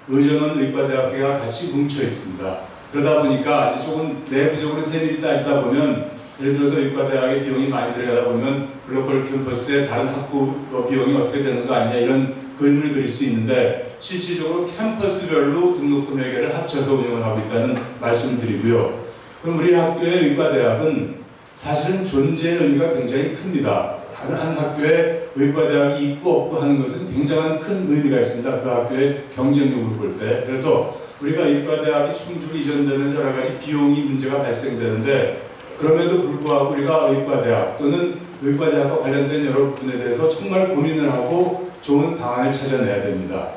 의전원 의과대학 회계가 같이 뭉쳐 있습니다. 그러다 보니까 이제 조금 내부적으로 세밀히 따지다 보면 예를 들어서 의과대학의 비용이 많이 들어가다 보면 글로벌 캠퍼스의 다른 학부 비용이 어떻게 되는 거 아니냐 이런 그림을 그릴 수 있는데 실질적으로 캠퍼스별로 등록금 회계를 합쳐서 운영을 하고 있다는 말씀을 드리고요. 그럼 우리 학교의 의과대학은 사실은 존재의 의미가 굉장히 큽니다. 한 학교에 의과대학이 있고 없고 하는 것은 굉장한 큰 의미가 있습니다. 그 학교의 경쟁력으로 볼 때. 그래서 우리가 의과대학이 충주로 이전되면서 여러 가지 비용이 문제가 발생되는데 그럼에도 불구하고 우리가 의과대학 또는 의과대학과 관련된 여러 부분에 대해서 정말 고민을 하고 좋은 방안을 찾아내야 됩니다.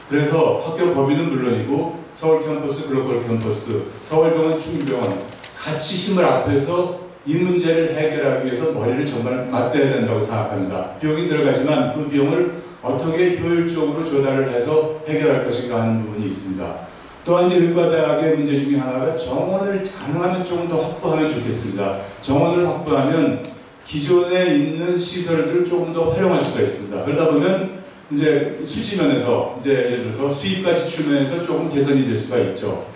그래서 학교 법인은 물론이고 서울 캠퍼스, 글로벌 캠퍼스, 서울병원, 충주병원 같이 힘을 합해서 이 문제를 해결하기 위해서 머리를 정말 맞대야 된다고 생각합니다. 비용이 들어가지만 그 비용을 어떻게 효율적으로 조달을 해서 해결할 것인가 하는 부분이 있습니다. 또한 이제 의과대학의 문제 중에 하나가 정원을 가능하면 조금 더 확보하면 좋겠습니다. 정원을 확보하면 기존에 있는 시설들을 조금 더 활용할 수가 있습니다. 그러다 보면 이제 수지면에서 이제 예를 들어서 수입과 지출면에서 조금 개선이 될 수가 있죠.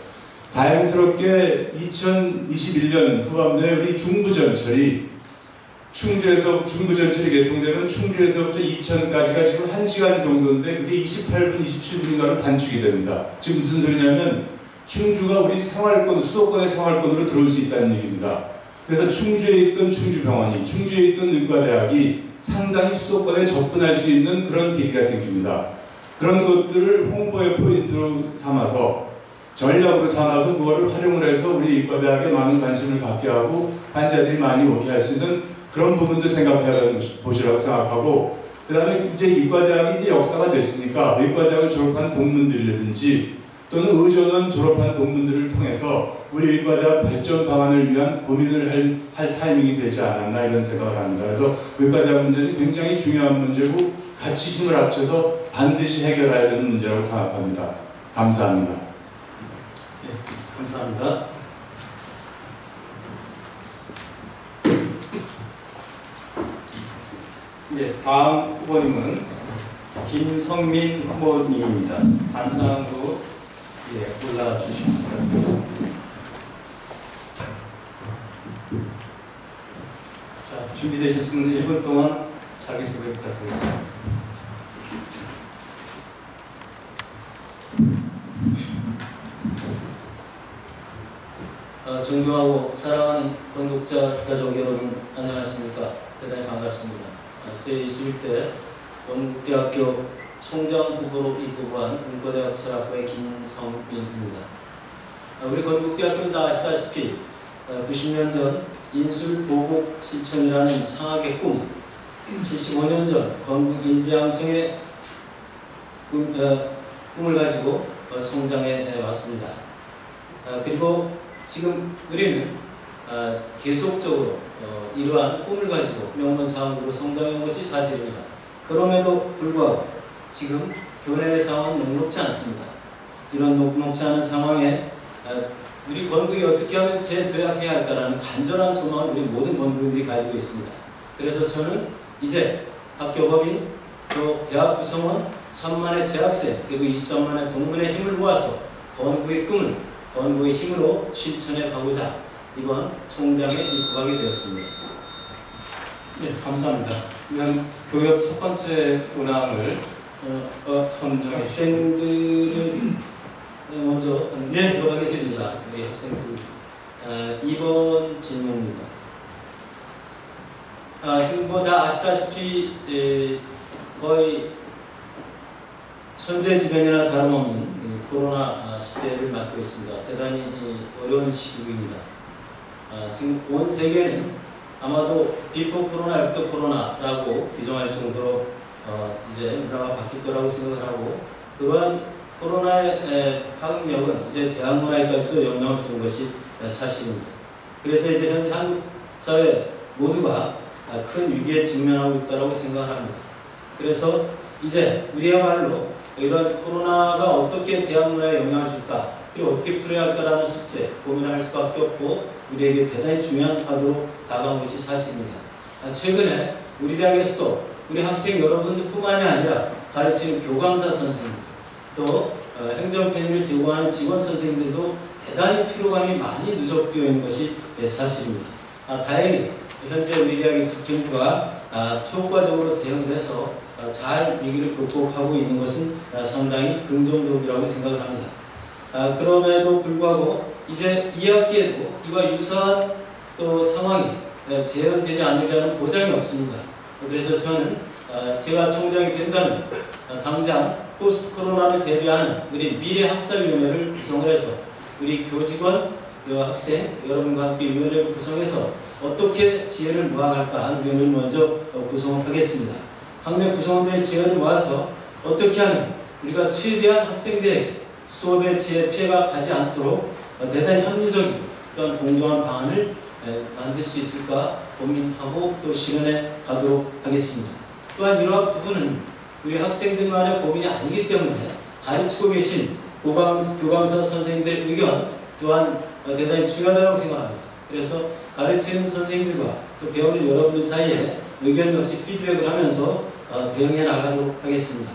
다행스럽게 2021년 후반부에 우리 중부전철이 개통되면 충주에서부터 이천까지가 지금 1시간 정도인데 그게 28분, 27분인가로 단축이 됩니다. 지금 무슨 소리냐면 충주가 우리 생활권, 수도권의 생활권으로 들어올 수 있다는 얘기입니다. 그래서 충주에 있던 충주병원이, 충주에 있던 의과대학이 상당히 수도권에 접근할 수 있는 그런 계기가 생깁니다. 그런 것들을 홍보의 포인트로 삼아서 전략으로 삼아서 그거를 활용을 해서 우리 의과대학에 많은 관심을 갖게 하고 환자들이 많이 오게 할 수 있는 그런 부분도 생각해야 보시라고 생각하고 그 다음에 이제 의과대학이 이제 역사가 됐으니까 의과대학을 졸업한 동문들이라든지 또는 의전원 졸업한 동문들을 통해서 우리 의과대학 발전 방안을 위한 고민을 할 타이밍이 되지 않았나 이런 생각을 합니다. 그래서 의과대학 문제는 굉장히 중요한 문제고 같이 힘을 합쳐서 반드시 해결해야 되는 문제라고 생각합니다. 감사합니다. 네, 감사합니다. 네, 다음 후보님은 김성민 후보님입니다. 단상으로 올라와 주시면 부탁드리겠습니다. 자, 준비되셨으면 1분 동안 자기소개 부탁드리겠습니다. 존경하고 사랑하는 건국자 가족 여러분 안녕하십니까. 대단히 반갑습니다. 제21대 건국대학교 총장 후보로 입후보한 의과대학 철학과의 김성민입니다. 우리 건국대학교는 다 아시다시피 90년 전 인술보복 실천이라는 창학의 꿈, 75년 전 건국 인재양성의 꿈을 가지고 성장해 왔습니다. 그리고 지금 우리는 계속적으로 이러한 꿈을 가지고 명문사학으로 성장한 것이 사실입니다. 그럼에도 불구하고 지금 교내 상황은 녹록지 않습니다. 이런 녹록지 않은 상황에 우리 건국이 어떻게 하면 재도약해야 할까라는 간절한 소망을 우리 모든 건국인들이 가지고 있습니다. 그래서 저는 이제 학교 법인 또 대학 구성원 3만의 재학생 그리고 23만의 동문의 힘을 모아서 건국의 꿈을 건국의 힘으로 실천해 가고자 이번 총장에 입후하게 되었습니다. 네, 감사합니다. 그러면 교육 첫 번째 문항을 선정해 학생들을 먼저 보도록 하겠습니다. 우리 학생들 2번 질문입니다. 지금 뭐 다 아시다시피 거의 천재지변이나 다름없는 코로나 시대를 맞고 있습니다. 대단히 어려운 시국입니다. 지금 온 세계는 아마도 비포 코로나, 애프터 코로나라고 규정할 정도로 이제 문화가 바뀔 거라고 생각을 하고, 그러한 코로나의 파급력은 이제 대학 문화에까지도 영향을 주는 것이 사실입니다. 그래서 이제 현재 한국 사회 모두가 큰 위기에 직면하고 있다고 생각합니다. 그래서 이제 우리야말로 이런 코로나가 어떻게 대학 문화에 영향을 줄까, 그리고 어떻게 풀어야 할까라는 숙제, 고민을 할 수밖에 없고 우리에게 대단히 중요한 화두로 다가온 것이 사실입니다. 최근에 우리 대학에서도 우리 학생 여러분들뿐만이 아니라 가르치는 교감사 선생님들, 또 행정편의를 제공하는 직원 선생님들도 대단히 피로감이 많이 누적되어 있는 것이 사실입니다. 다행히 현재 우리 대학의 집행부가 효과적으로 대응을 해서 잘 위기를 극복하고 있는 것은 상당히 긍정적이라고 생각을 합니다. 그럼에도 불구하고 이제 2학기에도 이와 유사한 또 상황이 재현되지 않으리라는 보장이 없습니다. 그래서 저는 제가 총장이 된다면 당장 포스트 코로나를 대비하는 우리 미래학살위원회를 구성을 해서 우리 교직원, 학생 여러분과 함께 위원회를 구성해서 어떻게 지혜를 모아갈까 하는 위원회를 먼저 구성하겠습니다. 학내 구성원들의 지혜를 모아서 어떻게 하면 우리가 최대한 학생들에게 수업의 지혜 피해가 가지 않도록 대단히 합리적이고 또한 공정한 방안을 만들 수 있을까 고민하고 또 실현해 가도록 하겠습니다. 또한 이러한 부분은 우리 학생들만의 고민이 아니기 때문에 가르치고 계신 교감사 선생님들의 의견 또한 대단히 중요하다고 생각합니다. 그래서 가르치는 선생님들과 또 배우는 여러분들 사이에 의견 역시 피드백을 하면서 대응해 나가도록 하겠습니다.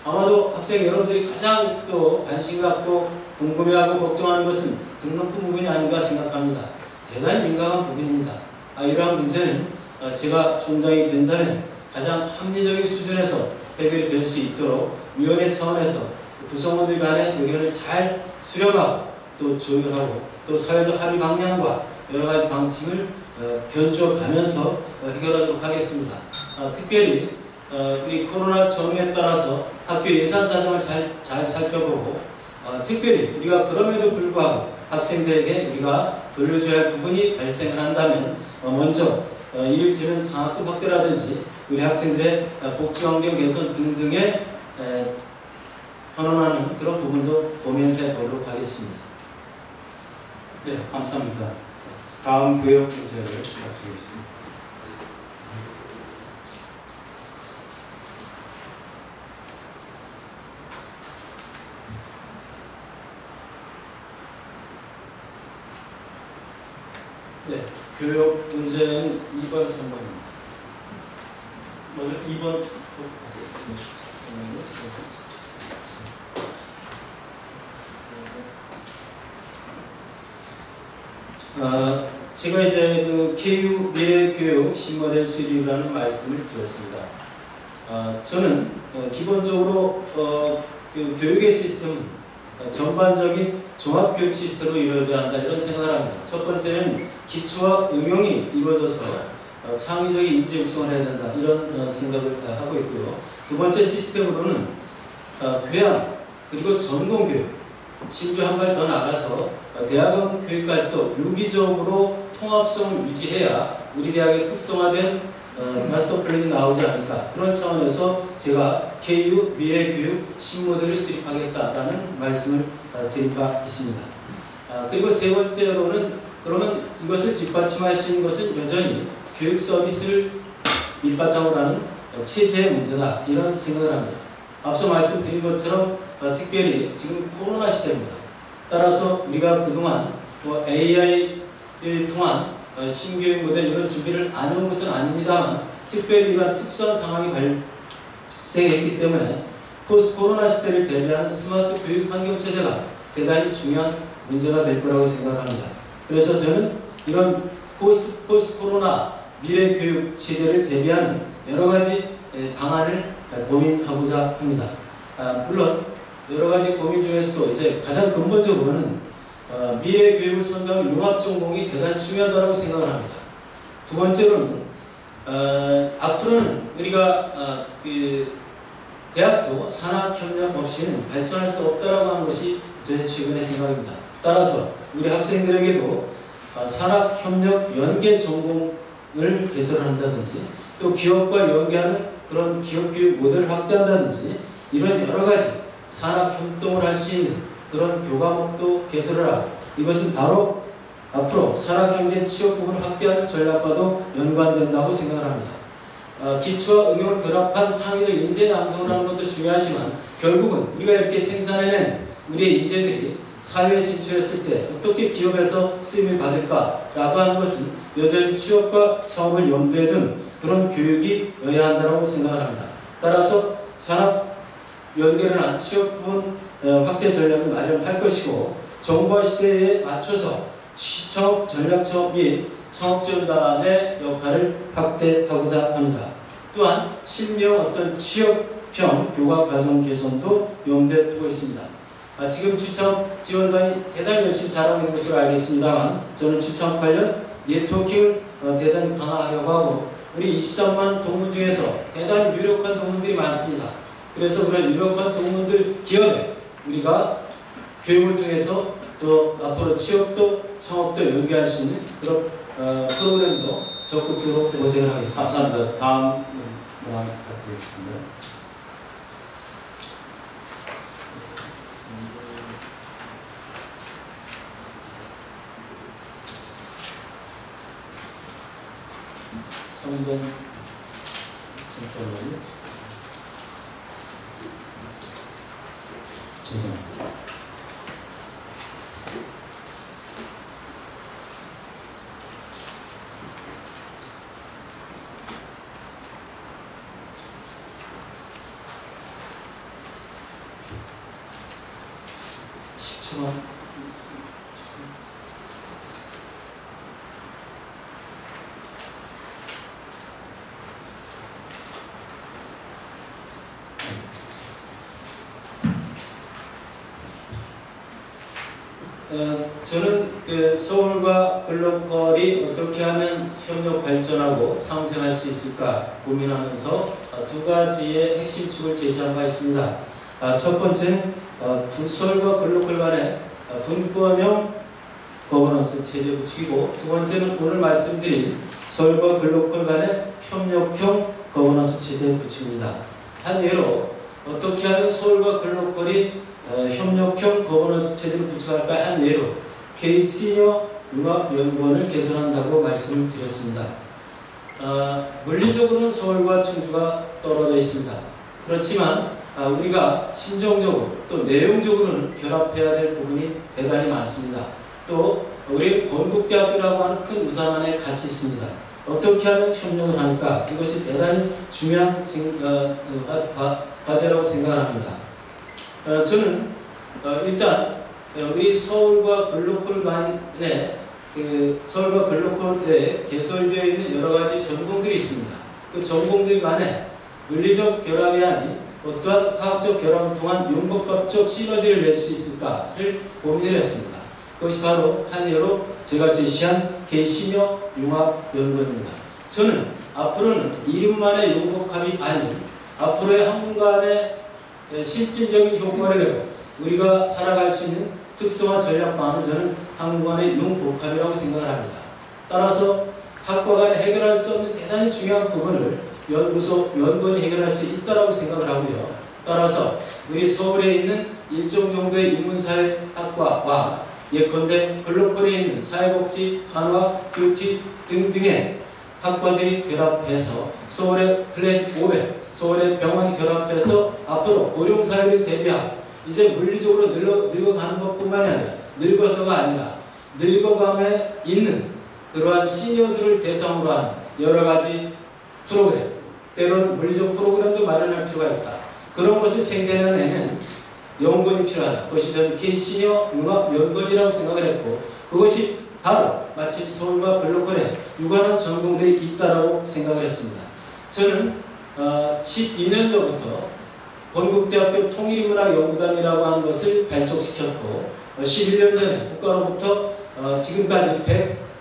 아마도 학생 여러분들이 가장 또 관심 갖고 궁금해하고 걱정하는 것은 등록금 부분이 아닌가 생각합니다. 대단히 민감한 부분입니다. 이러한 문제는 제가 총장이 된다면 가장 합리적인 수준에서 해결이 될 수 있도록 위원회 차원에서 구성원들 간의 의견을 잘 수렴하고 또 조율하고 또 사회적 합의 방향과 여러 가지 방침을 견주어 가면서 해결하도록 하겠습니다. 특별히 우리 코로나 전후에 따라서 학교 예산 사정을 잘 살펴보고 특별히 우리가 그럼에도 불구하고 학생들에게 우리가 돌려줘야 할 부분이 발생을 한다면 먼저 이를테면 장학금 확대라든지 우리 학생들의 복지환경 개선 등등에 헌원하는 그런 부분도 고민을 해보도록 하겠습니다. 네, 감사합니다. 다음 교역 문제를 부탁드리겠습니다. 네, 교육 문제는 2번, 3번입니다. 먼저 2번 제가 이제 그 KU 미래교육 신모델 수립이라는 말씀을 드렸습니다. 저는 기본적으로 그 교육의 시스템은 전반적인 종합교육 시스템으로 이루어져야 한다 이런 생각을 합니다. 첫 번째는 기초와 응용이 이루어져서 창의적인 인재 육성을 해야 된다 이런 생각을 하고 있고요. 두 번째 시스템으로는 교양 그리고 전공교육 심지어 한 발 더 나가서 대학원 교육까지도 유기적으로 통합성을 유지해야 우리 대학의 특성화된 마스터 플랜이 나오지 않을까 그런 차원에서 제가 KU 미래교육 신모델을 수립하겠다라는 말씀을 드린 바 있습니다. 그리고 세 번째로는 그러면 이것을 뒷받침할 수 있는 것은 여전히 교육 서비스를 밑바탕으로 하는 체제의 문제다 이런 생각을 합니다. 앞서 말씀드린 것처럼 특별히 지금 코로나 시대입니다. 따라서 우리가 그동안 AI를 통한 신교육 모델 이런 준비를 안 해온 것은 아닙니다만 특별히 이러한 특수한 상황이 발생했기 때문에 포스트 코로나 시대를 대비하는 스마트 교육 환경 체제가 대단히 중요한 문제가 될 거라고 생각합니다. 그래서 저는 이런 포스트 코로나 미래 교육 체제를 대비하는 여러 가지 방안을 고민하고자 합니다. 물론 여러 가지 고민 중에서도 이제 가장 근본적으로는 미래 교육을 선도하는 융합 전공이 대단히 중요하다고 생각을 합니다. 두 번째로는 앞으로는 우리가 대학도 산학협력 없이는 발전할 수 없다라고 하는 것이 저의 최근의 생각입니다. 따라서 우리 학생들에게도 산학협력 연계 전공을 개설한다든지 또 기업과 연계하는 그런 기업교육 모델을 확대한다든지 이런 여러 가지 산학협동을 할 수 있는 그런 교과목도 개설을 하고 이것은 바로 앞으로 산학경제 취업 부분을 확대하는 전략과도 연관된다고 생각을 합니다. 기초와 응용을 결합한 창의적 인재 양성을 하는 것도 중요하지만 결국은 우리가 이렇게 생산해낸 우리의 인재들이 사회에 진출했을 때 어떻게 기업에서 쓰임을 받을까라고 하는 것은 여전히 취업과 사업을 염두에 둔 그런 교육이어야 한다고 생각을 합니다. 따라서 산업 연계를 한 취업 부분 확대 전략을 마련할 것이고 정보화 시대에 맞춰서 취업 전략처 및 창업지원단의 역할을 확대하고자 합니다. 또한 실명 어떤 취업형 교과 과정 개선도 염두에 두고 있습니다. 지금 취창업 지원단이 대단히 열심히 잘하고 있는 것으로 알겠습니다만 저는 취창업 관련 네트워킹을 대단히 강화하려고 하고 우리 23만 동문 중에서 대단히 유력한 동문들이 많습니다. 그래서 그런 유력한 동문들 기업에 우리가 교육을 통해서 또 앞으로 취업도 창업도 연계할 수 있는 그런 프로그램도 적극적으로 모색을 하겠습니다. 감사합니다. 다음 문항 부탁드리겠습니다. 잠깐만요. 죄송합니다. 저는 서울과 글로컬이 어떻게 하면 협력 발전하고 상생할 수 있을까 고민하면서 두 가지의 핵심 축을 제시한 바 있습니다. 첫 번째는 서울과 글로컬 간의 분권형 거버넌스 체제 구축이고 두 번째는 오늘 말씀드린 서울과 글로컬 간의 협력형 거버넌스 체제 구축입니다. 한 예로 어떻게 하면 서울과 글로컬이 협력형 거버넌스 체제를 구축할까 한 예로 K-시니어 융합연구원을 개설한다고 말씀을 드렸습니다. 물리적으로는 서울과 충주가 떨어져 있습니다. 그렇지만 우리가 심정적으로 또 내용적으로는 결합해야 될 부분이 대단히 많습니다. 또 우리 건국대학교라고 하는 큰 우산 안에 같이 있습니다. 어떻게 하면 협력을 하니까 이것이 대단히 중요한 과제라고 생각합니다. 저는 일단 우리 서울과 글로컬 간에 서울과 글로컬에 개설되어 있는 여러 가지 전공들이 있습니다. 그 전공들 간에 물리적 결합이 아닌 어떠한 화학적 결합을 통한 융복합적 시너지를 낼 수 있을까를 고민을 했습니다. 그것이 바로 한 예로 제가 제시한 K-시니어 융합연구원입니다. 저는 앞으로는 이름만의 융복합이 아닌 앞으로의 학문간의 실질적인 효과를 내고 우리가 살아갈 수 있는 특성화 전략 방안은 저는 학문간의 융복합이라고 생각을 합니다. 따라서 학과 간에 해결할 수 없는 대단히 중요한 부분을 연구소, 연구원이 해결할 수 있다고 생각을 하고요. 따라서 우리 서울에 있는 일정 정도의 인문사회학과와 예컨대 글로컬에 있는 사회복지, 간호학, 뷰티 등등의 학과들이 결합해서 서울의 클래식 500, 서울의 병원이 결합해서 앞으로 고령사회를 대비하고 이제 물리적으로 늙어가는 것뿐만이 아니라 늙어서가 아니라 늙어감에 있는 그러한 시니어들을 대상으로 하는 여러 가지 프로그램, 때로는 물리적 프로그램도 마련할 필요가 있다. 그런 것을 생산해내는 연구원이 필요하다. 그것이 저는 K-시니어 융합연구원이라고 생각을 했고 그것이 바로 마치 서울과 글로컬에 유관한 전공들이 있다고 생각을 했습니다. 저는 12년 전부터 건국대학교 통일인문학연구단이라고 하는 것을 발족시켰고 11년 전에 국가로부터 지금까지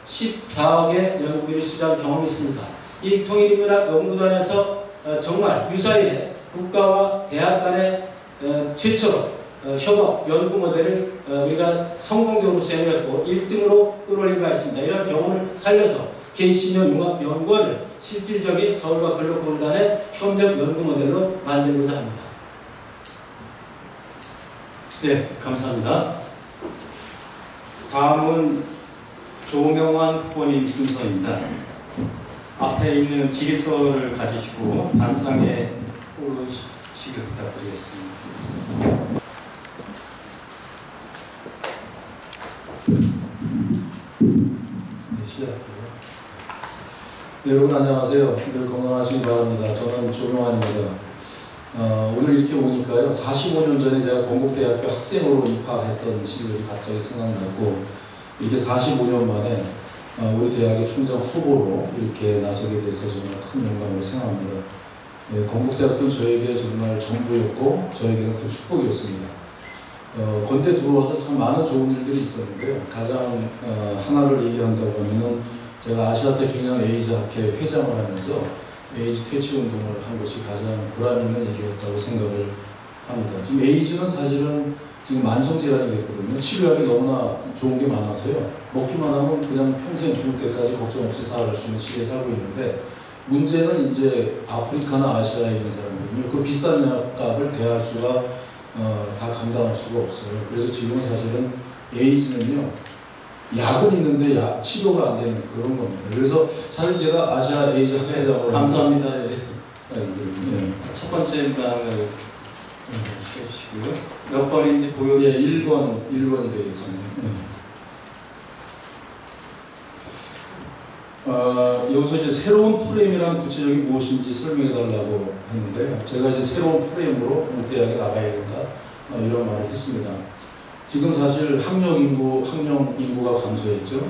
114억의 연구비를 수주한 경험이 있습니다. 이 통일인문학연구단에서 정말 유사히에 국가와 대학 간의 최초로 협업 연구 모델을 우리가 성공적으로 시행했고 1등으로 끌어올린 바 있습니다. 이런 경험을 살려서 KC용합연구원을 실질적인 서울과 글로벌 간의 협력 연구 모델로 만들고자 합니다. 네, 감사합니다. 다음은 조명환 후보님 순서입니다. 앞에 있는 질의서를 가지시고 단상에 오르시길 부탁드리겠습니다. 네, 시작할게요. 네, 여러분 안녕하세요. 늘 건강하시기 바랍니다. 저는 조명환입니다. 오늘 이렇게 오니까요, 45년 전에 제가 건국대학교 학생으로 입학했던 시절이 갑자기 생각났고, 이렇게 45년 만에 우리 대학의 총장 후보로 이렇게 나서게 돼서 정말 큰 영광으로 생각합니다. 네, 건국대학교는 저에게 정말 전부였고 저에게는 큰 축복이었습니다. 건대 들어와서 참 많은 좋은 일들이 있었는데요. 가장 하나를 얘기한다고 하면은 제가 아시아 태평양 에이즈 학회 회장을 하면서 에이즈 퇴치 운동을 한 것이 가장 보람 있는 일이었다고 생각을 합니다. 지금 에이즈는 사실은 지금 만성 질환이 됐거든요. 치료하기 너무나 좋은 게 많아서요. 먹기만 하면 그냥 평생 죽을 때까지 걱정 없이 살아갈 수 있는 시기에 살고 있는데, 문제는 이제 아프리카나 아시아에 있는 사람들은요, 그 비싼 약값을 대할 수가 다 감당할 수가 없어요. 그래서 지금 사실은 에이즈는요, 약은 있는데 치료가 안 되는 그런 겁니다. 그래서 사실 제가 아시아 에이즈 학회장으로 감사합니다. 네. 네. 첫 번째 방을 해주시고요. 몇 번인지 보여주시죠. 예, 1번이 되겠습니다. 여기서 이제 새로운 프레임이란 구체적이 무엇인지 설명해 달라고 했는데요. 제가 이제 새로운 프레임으로 대학에 나가야겠다 이런 말을 했습니다. 지금 사실 학령 인구가 감소했죠.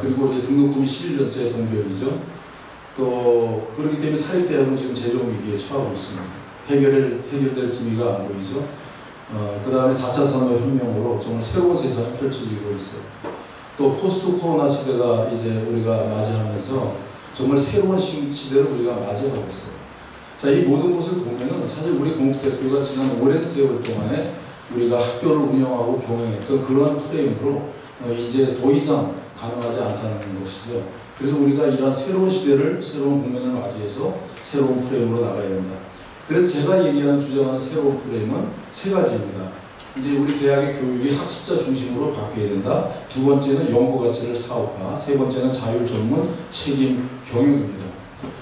그리고 이제 등록금이 11년째 동결이죠. 또 그렇기 때문에 사립대학은 지금 재정 위기에 처하고 있습니다. 해결될 기미가 안 보이죠. 그 다음에 4차 산업혁명으로 정말 새로운 세상이 펼쳐지고 있어요. 또 포스트 코로나 시대가 이제 우리가 맞이하면서 정말 새로운 시대를 우리가 맞이하고 있어요. 자, 이 모든 것을 보면은 사실 우리 건국대학교가 지난 오랜 세월 동안에 우리가 학교를 운영하고 경영했던 그러한 프레임으로 이제 더 이상 가능하지 않다는 것이죠. 그래서 우리가 이러한 새로운 시대를, 새로운 국면을 맞이해서 새로운 프레임으로 나가야 된다. 그래서 제가 얘기하는 주장하는 새로운 프레임은 세 가지입니다. 이제 우리 대학의 교육이 학습자 중심으로 바뀌어야 된다. 두 번째는 연구 가치를 사업화. 세 번째는 자율 전문 책임 경영입니다.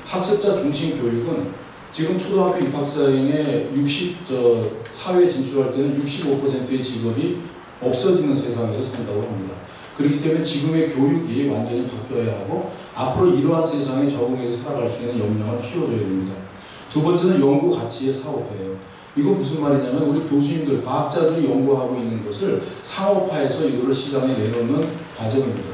학습자 중심 교육은 지금 초등학교 입학사행에 사회에 진출할 때는 65%의 직업이 없어지는 세상에서 산다고 합니다. 그렇기 때문에 지금의 교육이 완전히 바뀌어야 하고 앞으로 이러한 세상에 적응해서 살아갈 수 있는 역량을 키워줘야 됩니다. 두 번째는 연구 가치의 사업화예요. 이거 무슨 말이냐면 우리 교수님들, 과학자들이 연구하고 있는 것을 상업화해서 이거를 시장에 내놓는 과정입니다.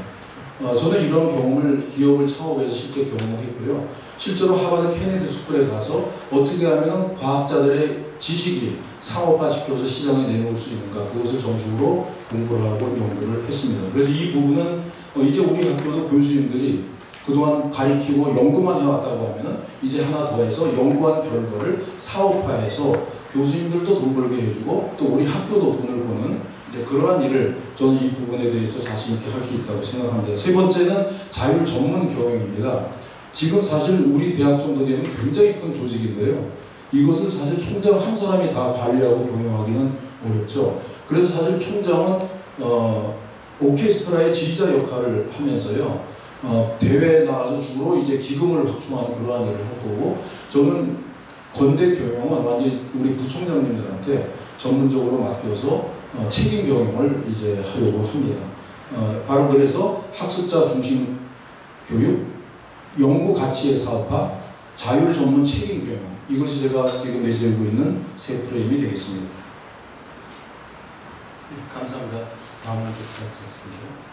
저는 이런 경험을 기업을 창업해서 실제 경험을 했고요. 실제로 하버드 케네디 스쿨에 가서 어떻게 하면 과학자들의 지식이 상업화시켜서 시장에 내놓을 수 있는가, 그것을 전적으로 공부를 하고 연구를 했습니다. 그래서 이 부분은 이제 우리 학교도 교수님들이 그동안 가리키고 연구만 해왔다고 하면은 이제 하나 더 해서 연구한 결과를 사업화해서 교수님들도 돈 벌게 해주고 또 우리 학교도 돈을 버는 이제 그러한 일을 저는 이 부분에 대해서 자신 있게 할 수 있다고 생각합니다. 세 번째는 자율 전문 경영입니다. 지금 사실 우리 대학 정도 되면 굉장히 큰 조직인데요. 이것을 사실 총장 한 사람이 다 관리하고 경영하기는 어렵죠. 그래서 사실 총장은 오케스트라의 지휘자 역할을 하면서요. 대회에 나가서 주로 이제 기금을 확충하는 그러한 일을 할 거고, 저는 건대 경영은 완전히 우리 부총장님들한테 전문적으로 맡겨서 책임 경영을 이제 하려고 합니다. 바로 그래서 학습자 중심 교육, 연구 가치의 사업화, 자율 전문 책임 경영, 이것이 제가 지금 내세우고 있는 새 프레임이 되겠습니다. 네, 감사합니다. 다음은 부탁드리겠습니다.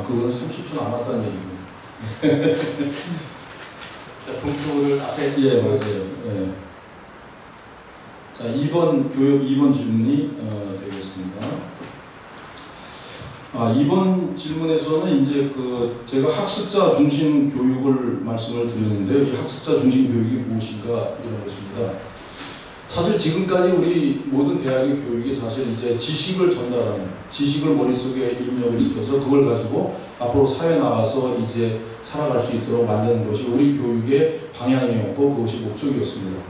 그건 30초 남았다는 얘기입니다. 자, 봉투를 앞에. 예, 맞아요. 예. 자, 2번 교육 2번 질문이 되겠습니다. 이번 질문에서는 이제 제가 학습자 중심 교육을 말씀을 드렸는데요. 이 학습자 중심 교육이 무엇인가 이런 것입니다. 사실 지금까지 우리 모든 대학의 교육이 사실 이제 지식을 전달하는, 지식을 머릿속에 입력을 시켜서 그걸 가지고 앞으로 사회에 나가서 이제 살아갈 수 있도록 만드는 것이 우리 교육의 방향이었고 그것이 목적이었습니다.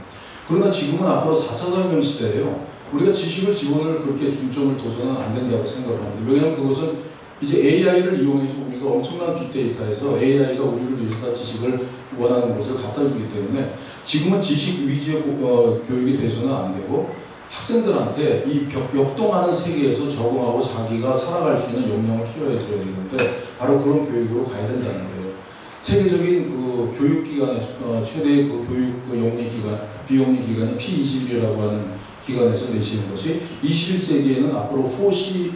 그러나 지금은 앞으로 4차 산업혁명 시대예요. 우리가 지식을 지원을 그렇게 중점을 둬서는 안 된다고 생각을 합니다. 왜냐하면 그것은 이제 AI를 이용해서 우리가 엄청난 빅데이터에서 AI가 우리를 위해서 다 지식을 원하는 것을 갖다 주기 때문에 지금은 지식 위주의 교육이 돼서는 안 되고 학생들한테 이 역동하는 세계에서 적응하고 자기가 살아갈 수 있는 역량을 키워줘야 되는데 바로 그런 교육으로 가야 된다는 거예요. 세계적인 교육기관의 최대의 교육 영리 기관, 비영리 기관인 P21이라고 하는 기관에서 내시는 것이 21세기에는 앞으로 4C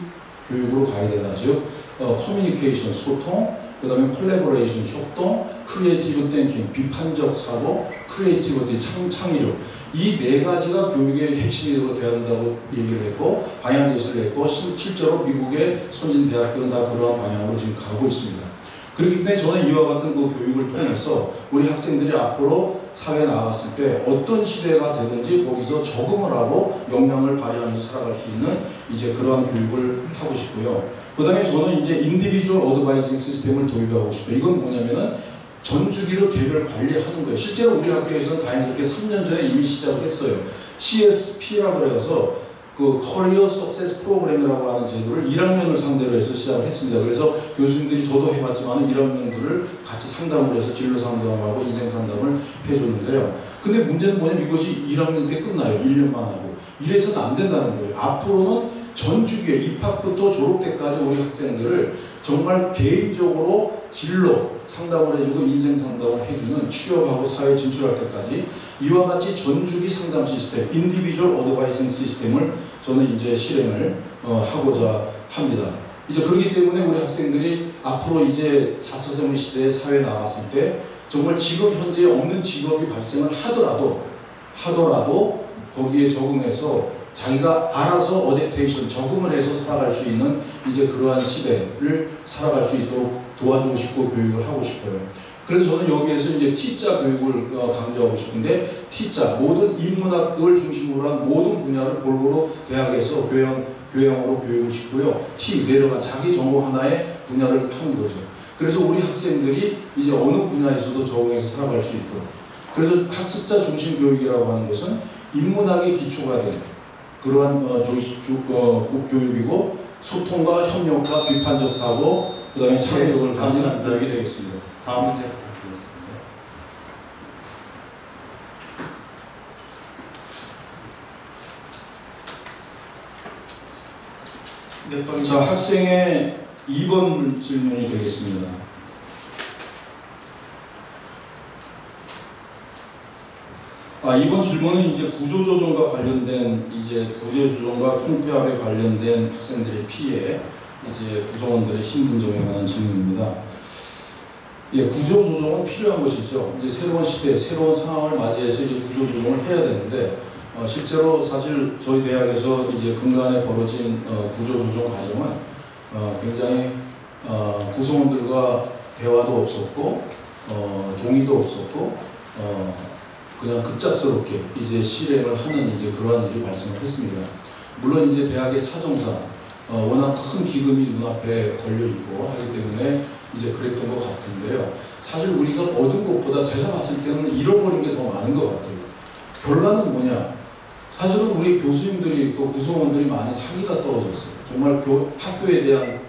교육으로 가야 된다죠. 커뮤니케이션, 소통, 그 다음에 콜래보레이션, 협동, 크리에이티브 띵킹, 비판적 사고, 크리에이티비티, 창의력. 이 네 가지가 교육의 핵심이 되어야 한다고 얘기를 했고 방향 제시를 했고 실제로 미국의 선진 대학들은 다 그러한 방향으로 지금 가고 있습니다. 그렇기 때문에 저는 이와 같은 교육을 통해서 우리 학생들이 앞으로 사회에 나갔을 때 어떤 시대가 되든지 거기서 적응을 하고 역량을 발휘하면서 살아갈 수 있는 이제 그러한 교육을 하고 싶고요. 그 다음에 저는 이제 인디비주얼 어드바이징 시스템을 도입하고 싶어요. 이건 뭐냐면은 전주기로 개별 관리하는 거예요. 실제로 우리 학교에서는 다행스럽게 3년 전에 이미 시작을 했어요. CSP라고 해서 커리어 석세스 프로그램이라고 하는 제도를 1학년을 상대로 해서 시작을 했습니다. 그래서 교수님들이 저도 해봤지만 1학년들을 같이 상담을 해서 진로 상담하고 인생 상담을 해줬는데요. 근데 문제는 뭐냐면 이것이 1학년 때 끝나요. 1년만 하고. 이래서는 안 된다는 거예요. 앞으로는 전주기에 입학부터 졸업 때까지 우리 학생들을 정말 개인적으로 진로 상담을 해주고 인생 상담을 해주는 취업하고 사회 진출할 때까지 이와 같이 전주기 상담 시스템, 인디비주얼 어드바이징 시스템을 저는 이제 실행을 하고자 합니다. 이제 그렇기 때문에 우리 학생들이 앞으로 이제 4차 산업 시대에 사회에 나갔을 때 정말 지금 현재 없는 직업이 발생을 하더라도 거기에 적응해서 자기가 알아서 어댑테이션, 적응을 해서 살아갈 수 있는 이제 그러한 시대를 살아갈 수 있도록 도와주고 싶고 교육을 하고 싶어요. 그래서 저는 여기에서 이제 T자 교육을 강조하고 싶은데 T자, 모든 인문학을 중심으로 한 모든 분야를 골고루 대학에서 교양으로 교육을 시키고요. T, 내려간 자기 전공 하나의 분야를 하는 거죠. 그래서 우리 학생들이 이제 어느 분야에서도 적응해서 살아갈 수 있도록. 그래서 학습자 중심 교육이라고 하는 것은 인문학의 기초가 된 그러한 교육이고 소통과 협력과 비판적 사고, 그 다음에 창의력을 가진 교육이 되겠습니다. 다음 문제 부탁드리겠습니다. 몇 번? 자, 학생의 2번 질문이 되겠습니다. 이번 질문은 이제 구조조정과 관련된 구조조정과 통폐합에 관련된 학생들의 피해, 이제 구성원들의 힘든 점에 관한 질문입니다. 예, 구조조정은 필요한 것이죠. 이제 새로운 시대, 새로운 상황을 맞이해서 이제 구조조정을 해야 되는데 실제로 사실 저희 대학에서 이제 근간에 벌어진 구조조정 과정은 굉장히 구성원들과 대화도 없었고 동의도 없었고 그냥 급작스럽게 이제 실행을 하는 이제 그러한 일이 발생을 했습니다. 물론 이제 대학의 사정상 워낙 큰 기금이 눈앞에 걸려 있고 하기 때문에 이제 그랬던 것 같은데요. 사실 우리가 얻은 것보다 제가 봤을 때는 잃어버린 게 더 많은 것 같아요. 결론은 뭐냐? 사실은 우리 교수님들이 또 구성원들이 많이 사기가 떨어졌어요. 정말 학교에 대한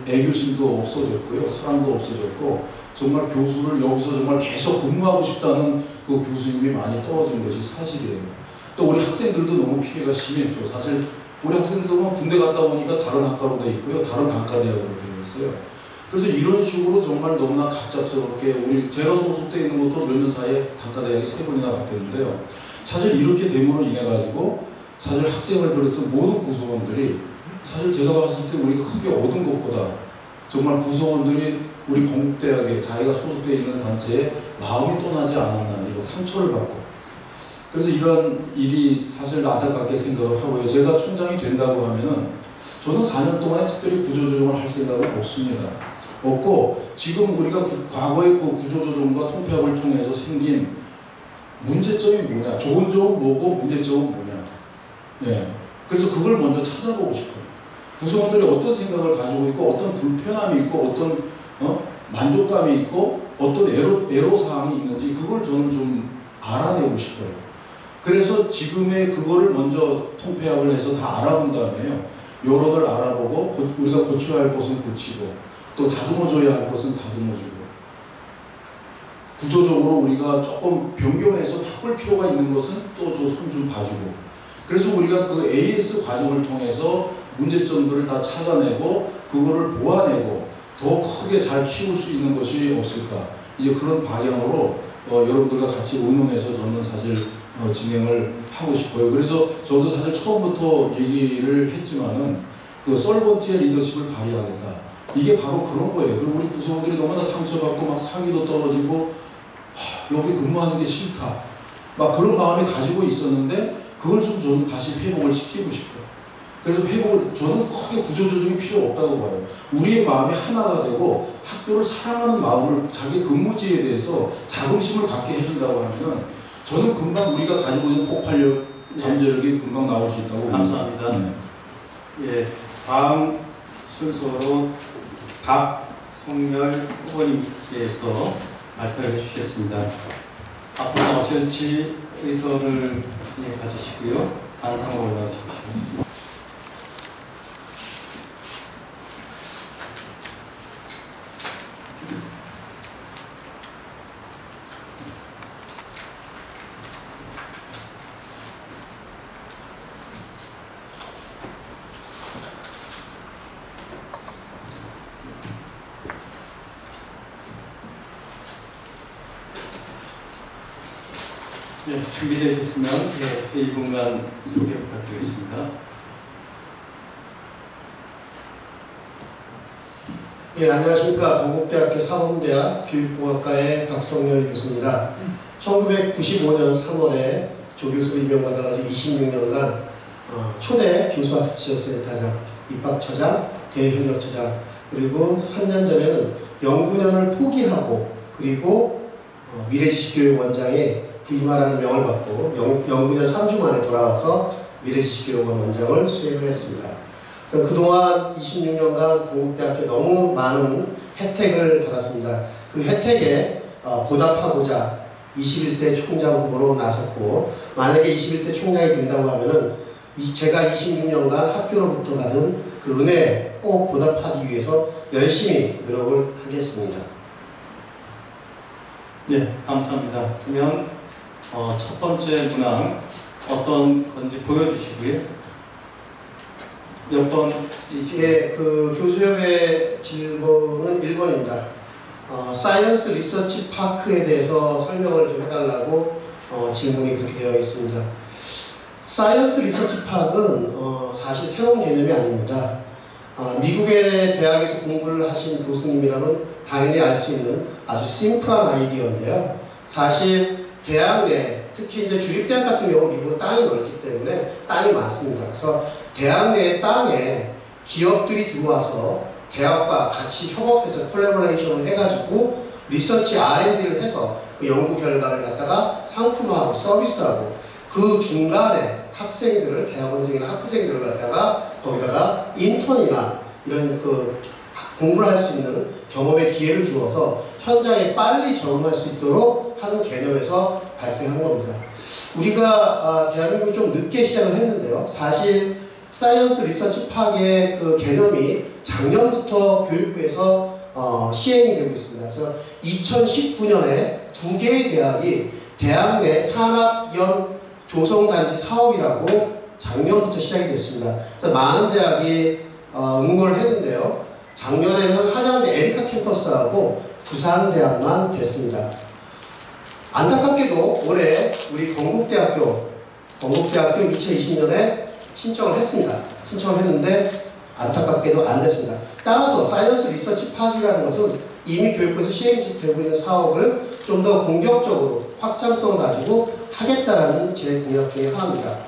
애교심도 없어졌고요. 사랑도 없어졌고 정말 교수를 여기서 정말 계속 근무하고 싶다는 그 교수님이 많이 떨어진 것이 사실이에요. 또 우리 학생들도 너무 피해가 심했죠. 사실 우리 학생들은 군대 갔다 오니까 다른 학과로 돼 있고요. 다른 단과대학으로 되어 있어요. 그래서 이런 식으로 정말 너무나 갑작스럽게 제가 소속돼 있는 것도 몇 년 사이에 단과대학이 3번이나 바뀌었는데요. 사실 이렇게 됨으로 인해 가지고 사실 학생을 비롯해서 모든 구성원들이 사실 제가 봤을 때 우리가 크게 얻은 것보다 정말 구성원들이 우리 건국대학에 자기가 소속되어 있는 단체에 마음이 떠나지 않았나, 이거 상처를 받고. 그래서 이런 일이 사실 안타깝게 생각을 하고요. 제가 총장이 된다고 하면은 저는 4년 동안에 특별히 구조조정을 할 생각은 없습니다. 없고 지금 우리가 과거의 그 구조조정과 통폐합을 통해서 생긴 문제점이 뭐냐, 좋은 점은 뭐고 문제점은 뭐냐. 예. 그래서 그걸 먼저 찾아보고 싶어요. 구성원들이 어떤 생각을 가지고 있고 어떤 불편함이 있고 어떤 만족감이 있고 어떤 애로사항이 있는지 그걸 저는 좀 알아내고 싶어요. 그래서 지금의 그거를 먼저 통폐합을 해서 다 알아본 다음에요. 여론을 알아보고 우리가 고쳐야 할 것은 고치고 또 다듬어줘야 할 것은 다듬어주고 구조적으로 우리가 조금 변경해서 바꿀 필요가 있는 것은 또 저 손 좀 봐주고 그래서 우리가 그 AS 과정을 통해서 문제점들을 다 찾아내고 그거를 모아내고 더 크게 잘 키울 수 있는 것이 없을까 이제 그런 방향으로 여러분들과 같이 의논해서 저는 사실 진행을 하고 싶어요. 그래서 저도 사실 처음부터 얘기를 했지만은 그 썰번트의 리더십을 발휘하겠다. 이게 바로 그런 거예요. 그리고 우리 구성원들이 너무나 상처받고 막 상의도 떨어지고 여기 근무하는 게 싫다. 막 그런 마음이 가지고 있었는데 그걸 좀 저는 다시 회복을 시키고 싶어요. 그래서 저는 크게 구조조정이 필요 없다고 봐요. 우리의 마음이 하나가 되고 학교를 사랑하는 마음을 자기 근무지에 대해서 자긍심을 갖게 해준다고 하면은 저는 금방 우리가 가지고 있는 폭발력, 잠재력이 금방 나올 수 있다고 감사합니다. 예, 다음 순서로 박성열 후보님께서 발표해 주시겠습니다. 앞으로 나오실 의서를 가지시고요. 단상으로 올라가 주십시오. 네, 준비되셨으면 1분간 소개 부탁드리겠습니다. 예, 안녕하십니까. 건국대학교 사범대학 교육공학과의 박성열 교수입니다. 1995년 3월에 조교수로 임명받아가지고 26년간 초대 교수학습지원센터장, 입학처장, 대외협력처장 그리고 3년 전에는 연구년을 포기하고 그리고 미래지식교육원장에 부임하라는 명을 받고 연구년 3주 만에 돌아와서 미래지식교육원 원장을 수행하였습니다. 그동안 26년간 건국대학교 너무 많은 혜택을 받았습니다. 그 혜택에 보답하고자 21대 총장 후보로 나섰고 만약에 21대 총장이 된다고 하면은 제가 26년간 학교로부터 받은 그 은혜에 꼭 보답하기 위해서 열심히 노력을 하겠습니다. 네, 감사합니다. 그러면 첫 번째 문항 어떤 건지 보여주시고요. 몇 번이시죠? 예, 그 교수협의 질문은 1번입니다. 사이언스 리서치 파크에 대해서 설명을 좀 해달라고 질문이 그렇게 되어 있습니다. 사이언스 리서치 파크는 사실 새로운 개념이 아닙니다. 미국의 대학에서 공부를 하신 교수님이라면 당연히 알 수 있는 아주 심플한 아이디어인데요. 사실 대학 내, 특히 이제 주립대학 같은 경우 미국은 땅이 넓기 때문에 땅이 많습니다. 그래서 대학 내 땅에 기업들이 들어와서 대학과 같이 협업해서 콜라보레이션을 해가지고 리서치 R&D를 해서 그 연구 결과를 갖다가 상품화하고 서비스하고 그 중간에 학생들을, 대학원생이나 학부생들을 갖다가 거기다가 인턴이나 이런 그 공부를 할 수 있는 경험의 기회를 주어서 현장에 빨리 적응할 수 있도록 하는 개념에서 발생한 겁니다. 우리가 대한민국이 좀 늦게 시작을 했는데요. 사실 사이언스 리서치 파크의 그 개념이 작년부터 교육부에서 시행이 되고 있습니다. 그래서 2019년에 2개의 대학이 대학 내 산학연 조성단지 사업이라고 작년부터 시작이 됐습니다. 많은 대학이 응모를 했는데요. 작년에는 한양대 에리카 캠퍼스하고 부산대학만 됐습니다. 안타깝게도 올해 우리 건국대학교 2020년에 신청을 했습니다. 신청을 했는데 안타깝게도 안 됐습니다. 따라서 사이언스 리서치 파크라는 것은 이미 교육부에서 시행되고 있는 사업을 좀 더 공격적으로 확장성을 가지고 하겠다라는 제 공약 중에 하나입니다.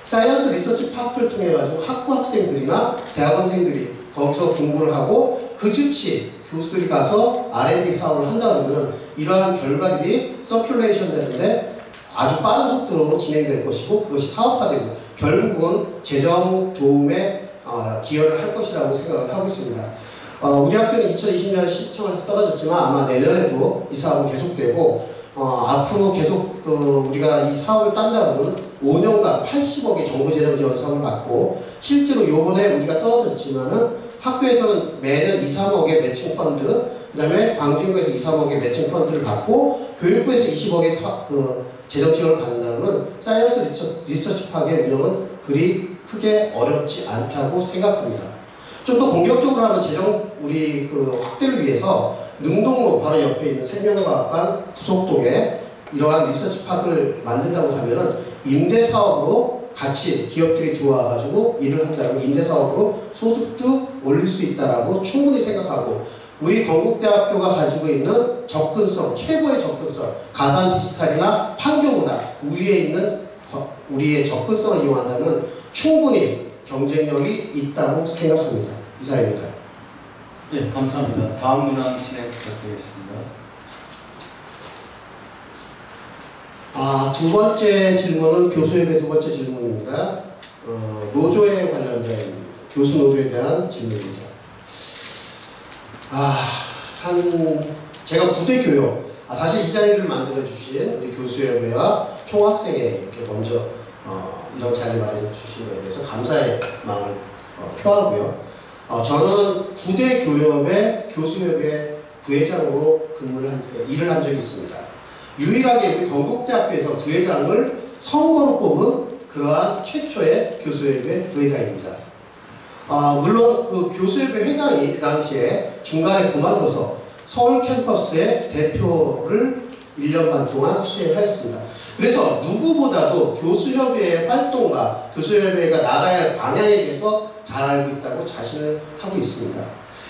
사이언스 리서치 파크를 통해 가지고 학부 학생들이나 대학원생들이 거기서 공부를 하고 그 즉시 교수들이 가서 R&D 사업을 한다 그러면 이러한 결과들이 서큘레이션 되는데 아주 빠른 속도로 진행될 것이고 그것이 사업화되고 결국은 재정 도움에 기여를 할 것이라고 생각을 하고 있습니다. 우리 학교는 2020년 시청에서 떨어졌지만 아마 내년에도 이 사업은 계속되고 앞으로 계속 우리가 이 사업을 딴다 그러면 5년간 80억의 정부재정 지원 사업을 받고 실제로 요번에 우리가 떨어졌지만은 학교에서는 매년 2, 3억의 매칭 펀드, 그 다음에 광진구에서 2, 3억의 매칭 펀드를 받고 교육부에서 20억의 재정 지원을 받는다면 사이언스 리서치 파크의 운영은 그리 크게 어렵지 않다고 생각합니다. 좀 더 공격적으로 하는 재정 우리 확대를 위해서 능동로 바로 옆에 있는 생명과학관 부속동에 이러한 리서치 파크를 만든다고 하면은 임대 사업으로 같이 기업들이 들어와가지고 일을 한다면 임대 사업으로 소득도 올릴 수 있다라고 충분히 생각하고 우리 건국대학교가 가지고 있는 접근성, 최고의 접근성, 가상 디지털이나 판교보다 우위에 있는 우리의 접근성을 이용한다면 충분히 경쟁력이 있다고 생각합니다. 이상입니다. 네, 감사합니다. 다음 문항 진행 부탁드리겠습니다. 두 번째 질문은 교수협의 두 번째 질문입니다. 노조에 관련된 교수 노조에 대한 질문입니다. 제가 9대 교육, 사실 이 자리를 만들어 주신 우리 교수협회와 총학생회 이렇게 먼저 이런 자리 마련해 주신 것에 대해서 감사의 마음을 표하고요. 저는 9대 교협의 교수협회 부회장으로 일을 한 적이 있습니다. 유일하게 우리 건국대학교에서 부회장을 선거로 뽑은 그러한 최초의 교수협회 부회장입니다. 물론 그 교수협회 회장이 그 당시에 중간에 그만둬서 서울 캠퍼스의 대표를 1년 반 동안 수행하였습니다. 그래서 누구보다도 교수협회의 활동과 교수협회가 나가야 할 방향에 대해서 잘 알고 있다고 자신을 하고 있습니다.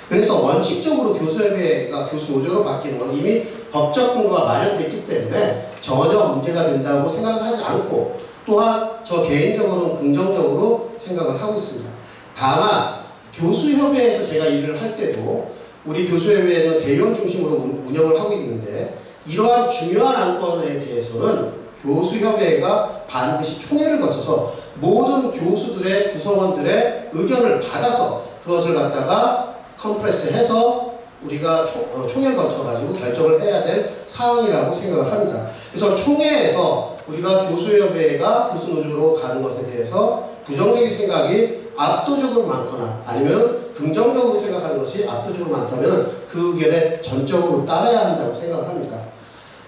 그래서 원칙적으로 교수협회가 교수노조로 바뀌는 건 이미 법적 근거가 마련됐기 때문에 전혀 문제가 된다고 생각을 하지 않고 또한 저 개인적으로는 긍정적으로 생각을 하고 있습니다. 다만 교수협회에서 제가 일을 할 때도 우리 교수협회는 대의원 중심으로 운영을 하고 있는데 이러한 중요한 안건에 대해서는 교수협회가 반드시 총회를 거쳐서 모든 교수들의 구성원들의 의견을 받아서 그것을 갖다가 컴프레스해서 우리가 총회를 거쳐가지고 결정을 해야 될 사항이라고 생각을 합니다. 그래서 총회에서 우리가 교수협회가 교수노조로 가는 것에 대해서 부정적인 생각이 압도적으로 많거나 아니면 긍정적으로 생각하는 것이 압도적으로 많다면 그 의견에 전적으로 따라야 한다고 생각을 합니다.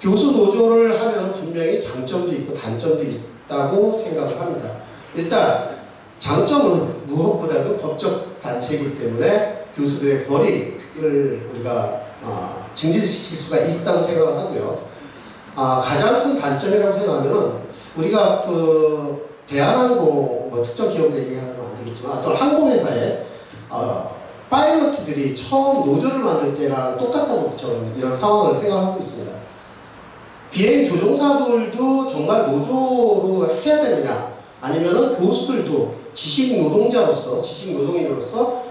교수 노조를 하면 분명히 장점도 있고 단점도 있다고 생각을 합니다. 일단 장점은 무엇보다도 법적 단체이기 때문에 교수들의 권익을 우리가 증진시킬 수가 있다고 생각을 하고요. 가장 큰 단점이라고 생각하면 우리가 대한항공 특정 기업을 얘기하면 안 되겠지만 어떤 항공회사에 파일럿들이 처음 노조를 만들 때랑 똑같다고 저는 이런 상황을 생각하고 있습니다. 비행 조종사들도 정말 노조로 해야 되느냐 아니면은 교수들도 지식 노동자로서 지식 노동인으로서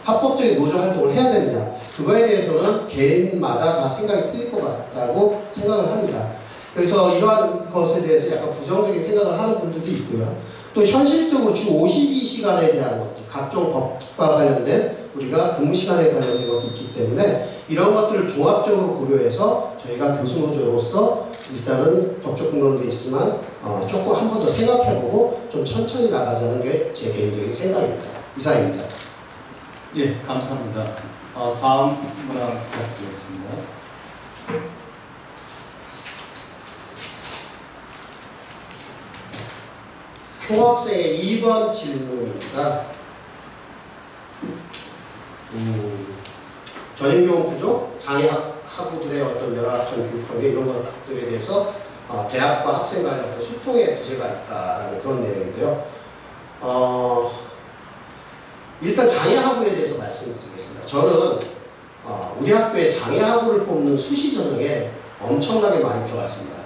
합법적인 노조 활동을 해야 되느냐 그거에 대해서는 개인마다 다 생각이 틀릴 것 같다고 생각을 합니다. 그래서 이러한 것에 대해서 약간 부정적인 생각을 하는 분들도 있고요. 또 현실적으로 주 52시간에 대한 것들, 각종 법과 관련된 우리가 근무시간에 관련된 것도 있기 때문에 이런 것들을 종합적으로 고려해서 저희가 교수노조로서 일단은 법적 근거도 있지만 조금 한 번 더 생각해보고 좀 천천히 나가자는 게 제 개인적인 생각입니다. 이상입니다. 예, 감사합니다. 다음 문항 부탁드리겠습니다. 총학생의 2번 질문입니다. 전인교원 부족, 장애학부들의 어떤 열악한 교육관계 이런 것들에 대해서 대학과 학생 간의 어떤 소통에 부재가 있다라는 그런 내용인데요. 일단 장애학부에 대해서 말씀드리겠습니다. 저는 우리 학교에 장애학부를 뽑는 수시 전형에 엄청나게 많이 들어갔습니다.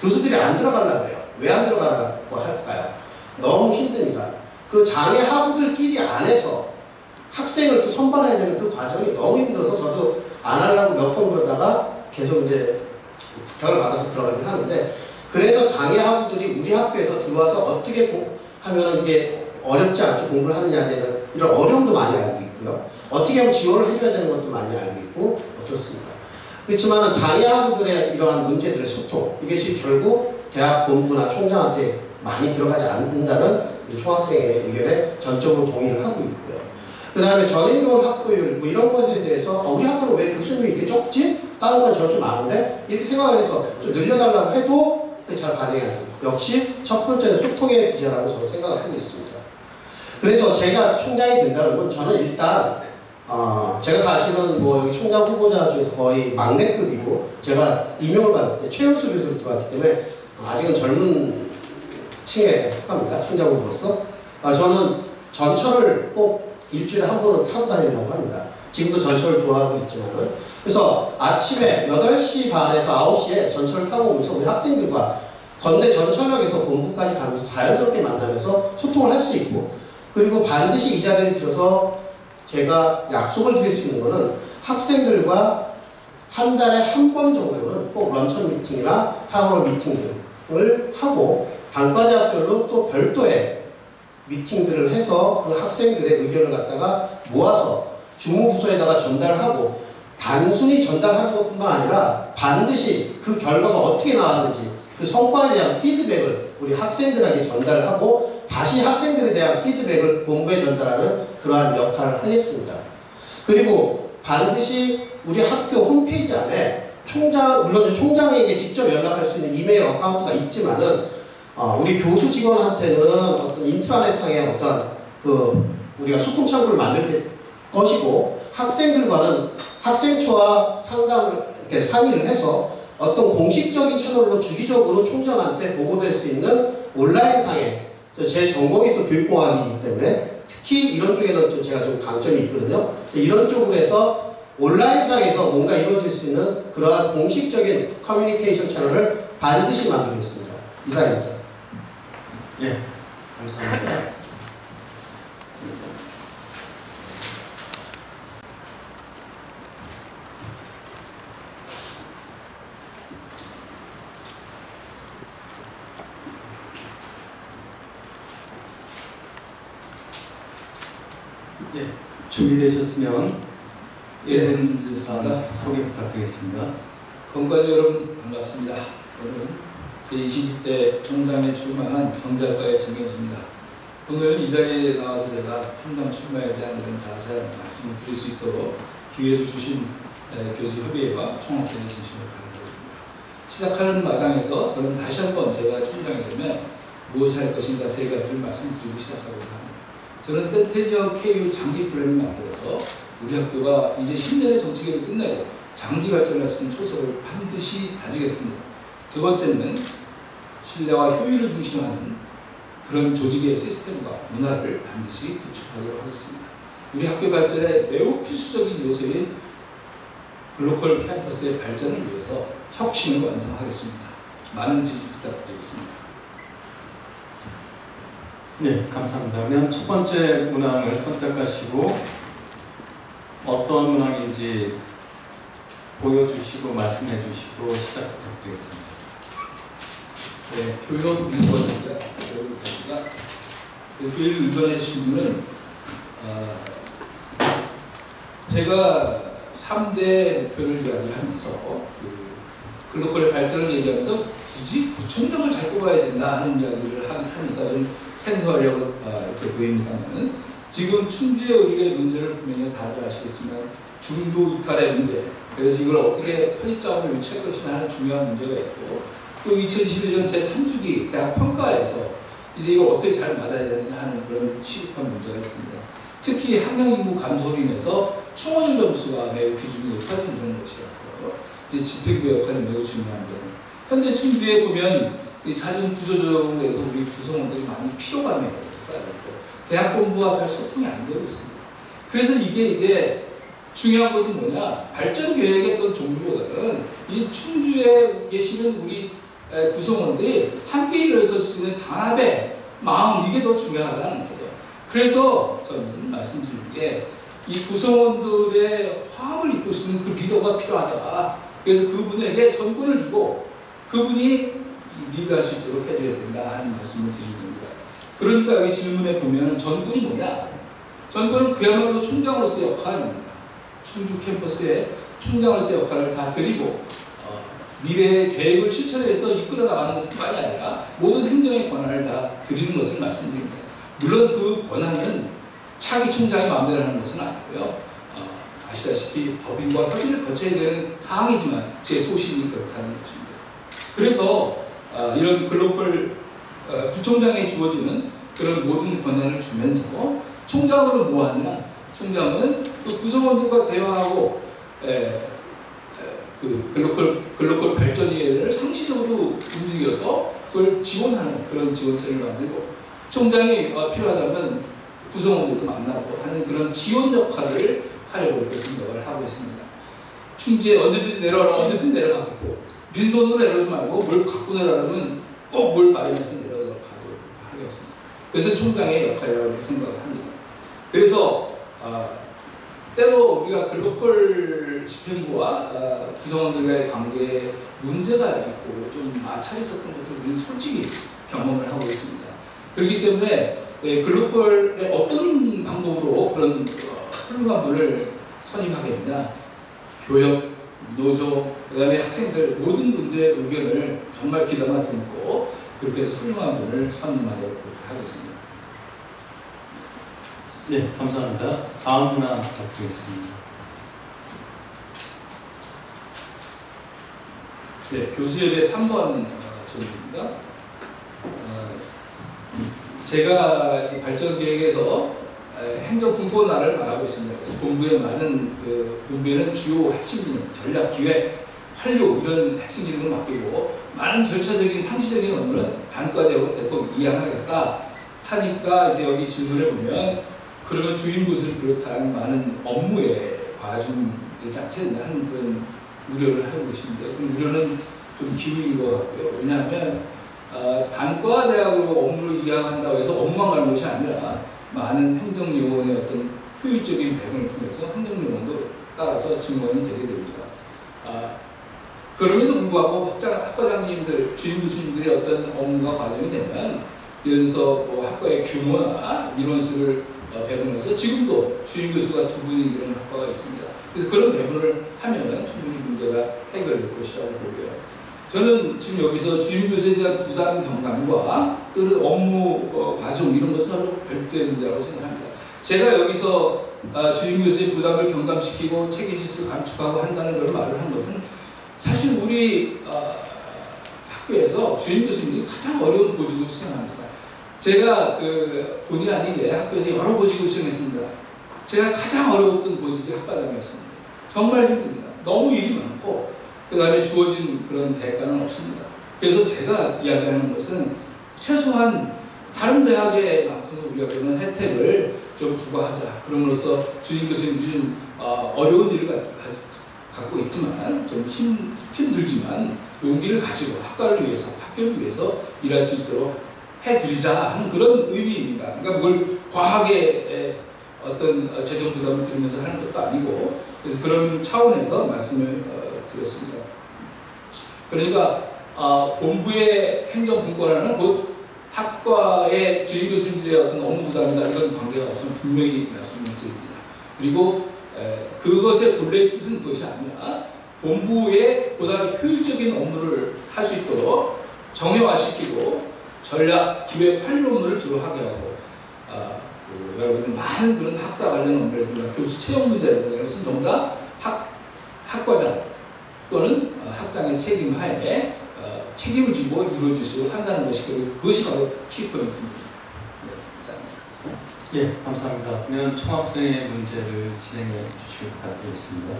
교수들이 안 들어가려고 해요. 왜 안 들어가려고 할까요? 너무 힘듭니다. 그 장애 하부들끼리 안에서 학생을 또 선발해야 되는 그 과정이 너무 힘들어서 저도 안 하려고 몇 번 그러다가 계속 이제 부탁을 받아서 들어가긴 하는데, 그래서 장애 하부들이 우리 학교에서 들어와서 어떻게 하면 이게 어렵지 않게 공부를 하느냐에 대한 이런 어려움도 많이 알고 있고요. 어떻게 하면 지원을 해줘야 되는 것도 많이 알고 있고 그렇습니다. 그렇지만 장애 하부들의 이러한 문제들의 소통, 이것이 결국 대학 본부나 총장한테 많이 들어가지 않는다는 우리 총학생의 의견에 전적으로 동의를 하고 있고요. 그 다음에 전인권 확보율 뭐 이런 것에 대해서 우리 학교는 왜 교수님이 이렇게 적지? 다른 건 저렇게 많은데? 이렇게 생각을 해서 좀 늘려달라고 해도 잘 반응이 안 됩니다. 역시 첫 번째는 소통의 기제라고 저는 생각을 하고 있습니다. 그래서 제가 총장이 된다는 건 저는 일단 제가 사실은 뭐 여기 총장 후보자 중에서 거의 막내급이고 제가 임용을 받을 때 최연소 교수로 들어왔기 때문에 아직은 젊은 층에 속합니다. 총장 후보로서. 저는 전철을 꼭 일주일에 한 번은 타고 다니려고 합니다. 지금도 전철을 좋아하고 있지만은. 그래서 아침에 8시 반에서 9시에 전철을 타고 오면서 우리 학생들과 건대 전철역에서 본부까지 가면서 자연스럽게 만나면서 소통을 할 수 있고, 그리고 반드시 이 자리를 빌어서 제가 약속을 드릴 수 있는 것은 학생들과 한 달에 한 번 정도는 꼭 런천 미팅이나 타운홀 미팅들을 하고 단과대학별로 또 별도의 미팅들을 해서 그 학생들의 의견을 갖다가 모아서 주무부서에다가 전달하고, 단순히 전달하는 것뿐만 아니라 반드시 그 결과가 어떻게 나왔는지 그 성과에 대한 피드백을 우리 학생들에게 전달하고 다시 학생들에 대한 피드백을 본부에 전달하는 그러한 역할을 하겠습니다. 그리고 반드시 우리 학교 홈페이지 안에 물론 총장에게 직접 연락할 수 있는 이메일 어카운트가 있지만은 우리 교수 직원한테는 어떤 인트라넷상의 어떤 우리가 소통 창구를 만들 것이고, 학생들과는 학생초와 이렇게 상의를 해서 어떤 공식적인 채널로 주기적으로 총장한테 보고될 수 있는 온라인상에, 제 전공이 또 교육공학이기 때문에 특히 이런 쪽에는 또 제가 좀 강점이 있거든요. 이런 쪽으로 해서 온라인상에서 뭔가 이루어질 수 있는 그러한 공식적인 커뮤니케이션 채널을 반드시 만들겠습니다. 이상입니다. 예, 감사합니다. 예, 준비되셨으면 1분 이상 소개 부탁드리겠습니다. 건관 여러분 반갑습니다. 저는 제21대 총장에 출마한 경제학과의 정경수입니다. 오늘 이 자리에 나와서 제가 총장 출마에 대한 그런 자세한 말씀을 드릴 수 있도록 기회를 주신 교수협의회와 총학생의 진심으로 감사드립니다. 시작하는 마당에서 저는 다시 한번 제가 총장이 되면 무엇을 할 것인가 세 가지를 말씀드리고 시작하고자 합니다. 저는 센테니얼 KU 장기 플랜을 만들어서 우리 학교가 이제 10년의 정치계를 끝내고 장기 발전할 수 있는 초석을 반드시 다지겠습니다. 두 번째는 신뢰와 효율을 중심하는 그런 조직의 시스템과 문화를 반드시 구축하도록 하겠습니다. 우리 학교 발전에 매우 필수적인 요소인 글로컬 캠퍼스의 발전을 위해서 혁신을 완성하겠습니다. 많은 지지 부탁드리겠습니다. 네, 감사합니다. 그러면 첫 번째 문항을 선택하시고 어떤 문항인지 보여주시고 말씀해 주시고 시작 부탁드리겠습니다. 네, 교육 1번입니다. 교육 1번의 질문은 제가 3대 목표를 이야기를 하면서 글로컬의 발전을 얘기하면서 굳이 부총장을 잘 뽑아야 된다 하는 이야기를 하니까 좀 생소하려고 이렇게 보입니다만, 지금 춘주의 의료의 문제를 보면 다들 아시겠지만 중도 이탈의 문제, 그래서 이걸 어떻게 편입자원을 유치할 것이냐 하는 중요한 문제가 있고, 또 2021년 제3주기 대학 평가에서 이제 이걸 어떻게 잘 받아야 되느냐 하는 그런 시급한 문제가 있습니다. 특히 학령인구 감소로 인해서 충원율 점수가 매우 비중이 높아지는 그런 것이라서 이제 집행부의 역할이 매우 중요한데, 현재 춘주에 보면 이 잦은 구조조정으로 해서 우리 구성원들이 많이 피로감에 쌓여있고 대학 본부와 잘 소통이 안 되고 있습니다. 그래서 이게 이제 중요한 것은 뭐냐, 발전 계획의 어떤 종류보다는 이 춘주에 계시는 우리 구성원들이 함께 일어설 수 있는 단합의 마음, 이게 더 중요하다는 거죠. 그래서 저는 말씀드린 게 이 구성원들의 화합을 이끌 수 있는 그 리더가 필요하다. 그래서 그분에게 전권을 주고 그분이 리드할 수 있도록 해줘야 된다 하는 말씀을 드리는 겁니다. 그러니까 여기 질문에 보면 전권이 뭐냐? 전권은 그야말로 총장으로서의 역할입니다. 충주 캠퍼스의 총장으로서의 역할을 다 드리고 미래의 계획을 실천해서 이끌어 나가는 것뿐만이 아니라 모든 행정의 권한을 다 드리는 것을 말씀드립니다. 물론 그 권한은 차기 총장이 마음대로 하는 것은 아니고요. 아시다시피 법인과 협의를 거쳐야 되는 사항이지만 제 소신이 그렇다는 것입니다. 그래서 이런 글로벌 부총장에 주어지는 그런 모든 권한을 주면서 총장으로 뭐 하냐? 총장은 그 구성원들과 대화하고 그 글로벌 발전위원회를 상시적으로 움직여서 그걸 지원하는 그런 지원체를 만들고 총장이 필요하다면 구성원들도 만나고 하는 그런 지원 역할을 하려고 이렇게 생각을 하고 있습니다. 충주에 언제든지 내려가라 언제든지 내려가겠고 빈손으로 내려오지 말고 뭘 갖고 내려가면 꼭 뭘 마련해서 내려가도록 하겠습니다. 그래서 총장의 역할이라고 생각을 합니다. 그래서 때로 우리가 글로벌 집행부와 구성원들과의 관계에 문제가 있고 좀 마찰이 있었던 것을 우리는 솔직히 경험을 하고 있습니다. 그렇기 때문에 글로벌의 어떤 방법으로 그런 훌륭한 분을 선임하겠느냐, 교역, 노조, 그 다음에 학생들 모든 분들의 의견을 정말 귀담아 듣고 그렇게 해서 훌륭한 분을 선임하도록 하겠습니다. 네, 감사합니다. 다음 하나 부탁드리겠습니다. 네, 교수협의 3번 질문입니다. 제가 이제 발전계획에서 행정분권화를 말하고 있습니다. 그래서 본부에 많은 본부에는 주요 핵심 기능, 전략, 기획, 활류 이런 핵심 기능을 맡기고 많은 절차적인 상시적인 업무는 단과대로 대폭 이양하겠다 하니까 이제 여기 질문을 보면 그러면 주임부수를 비롯한 많은 업무에 과중되지 않겠나 하는 그런 우려를 하고 계십니다. 그런 우려는 좀 기우인 것 같고요. 왜냐하면 단과대학으로 업무를 이양한다고 해서 업무만 가는 것이 아니라 많은 행정요원의 어떤 효율적인 배분을 통해서 행정요원도 따라서 증원이 되게 됩니다. 그럼에도 불구하고 학과장님들, 주임교수님들의 어떤 업무가 과정이 되면 예를 들어서 뭐 학과의 규모나 인원수를 배분해서 지금도 주임교수가 2분이 이런 학과가 있습니다. 그래서 그런 배분을 하면 충분히 문제가 해결될 것이라고 보고요. 저는 지금 여기서 주임교수에 대한 부담 경감과 또는 업무 과정 이런 것은 서로 별도의 문제라고 생각합니다. 제가 여기서 주임교수의 부담을 경감시키고 책임질서를 감축하고 한다는 걸 말을 한 것은 사실 우리 학교에서 주임교수님이 가장 어려운 보직을 수행합니다. 제가 본의 아니게 학교에서 여러 보직을 수행했습니다. 제가 가장 어려웠던 보직이 학과장이었습니다. 정말 힘듭니다. 너무 일이 많고 그 다음에 주어진 그런 대가는 없습니다. 그래서 제가 이야기하는 것은 최소한 다른 대학에 만큼 우리가 그런 혜택을 좀 부과하자. 그럼으로써 주임교수님들이 좀 어려운 일을 갖고 있지만 좀 힘들지만 용기를 가지고 학과를 위해서 학교를 위해서 일할 수 있도록 해드리자 하는 그런 의미입니다. 그러니까 그걸 과하게 어떤 재정 부담을 들으면서 하는 것도 아니고 그래서 그런 차원에서 말씀을 드렸습니다. 그러니까 본부의 행정분권화는 곧 학과의 주임교수님들의 어떤 업무 부담이다 이런 관계가 우선 분명히 말씀을 드립니다. 그리고 그것의 본래의 뜻은 그것이 아니라 본부의 보다 효율적인 업무를 할 수 있도록 정형화시키고 전략, 기획, 활류 업무를 주로 하게 하고 여러분들 많은 그런 학사 관련 업무라든가 교수 채용 문제라든가 이런 것은 전부 다 학과장 또는 학장의 책임하에 책임을 지고 이루어질 수 한다는 것이 그것이 바로 키포인트입니다. 예, 감사합니다. 그러면 총학생의 문제를 진행해 주시길 부탁드리겠습니다.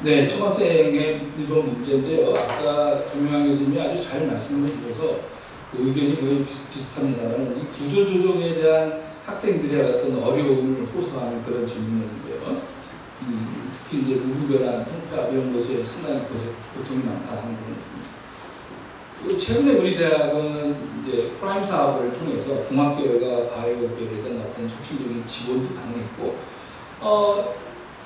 네, 총학생의 1번 문제인데요. 아까 정명환 교수님이 아주 잘 말씀해 주셔서 의견이 거의 비슷합니다만 이 구조조정에 대한 학생들의 어떤 어려움을 호소하는 그런 질문인데요. 특히 이제 무분별한 통합 이런 것에 상당히 고통이 많다는 부분입니다. 최근에 우리 대학은 이제 프라임 사업을 통해서 동학계열과 바이오계열에 대한 어떤 촉진적인 지원도 가능했고,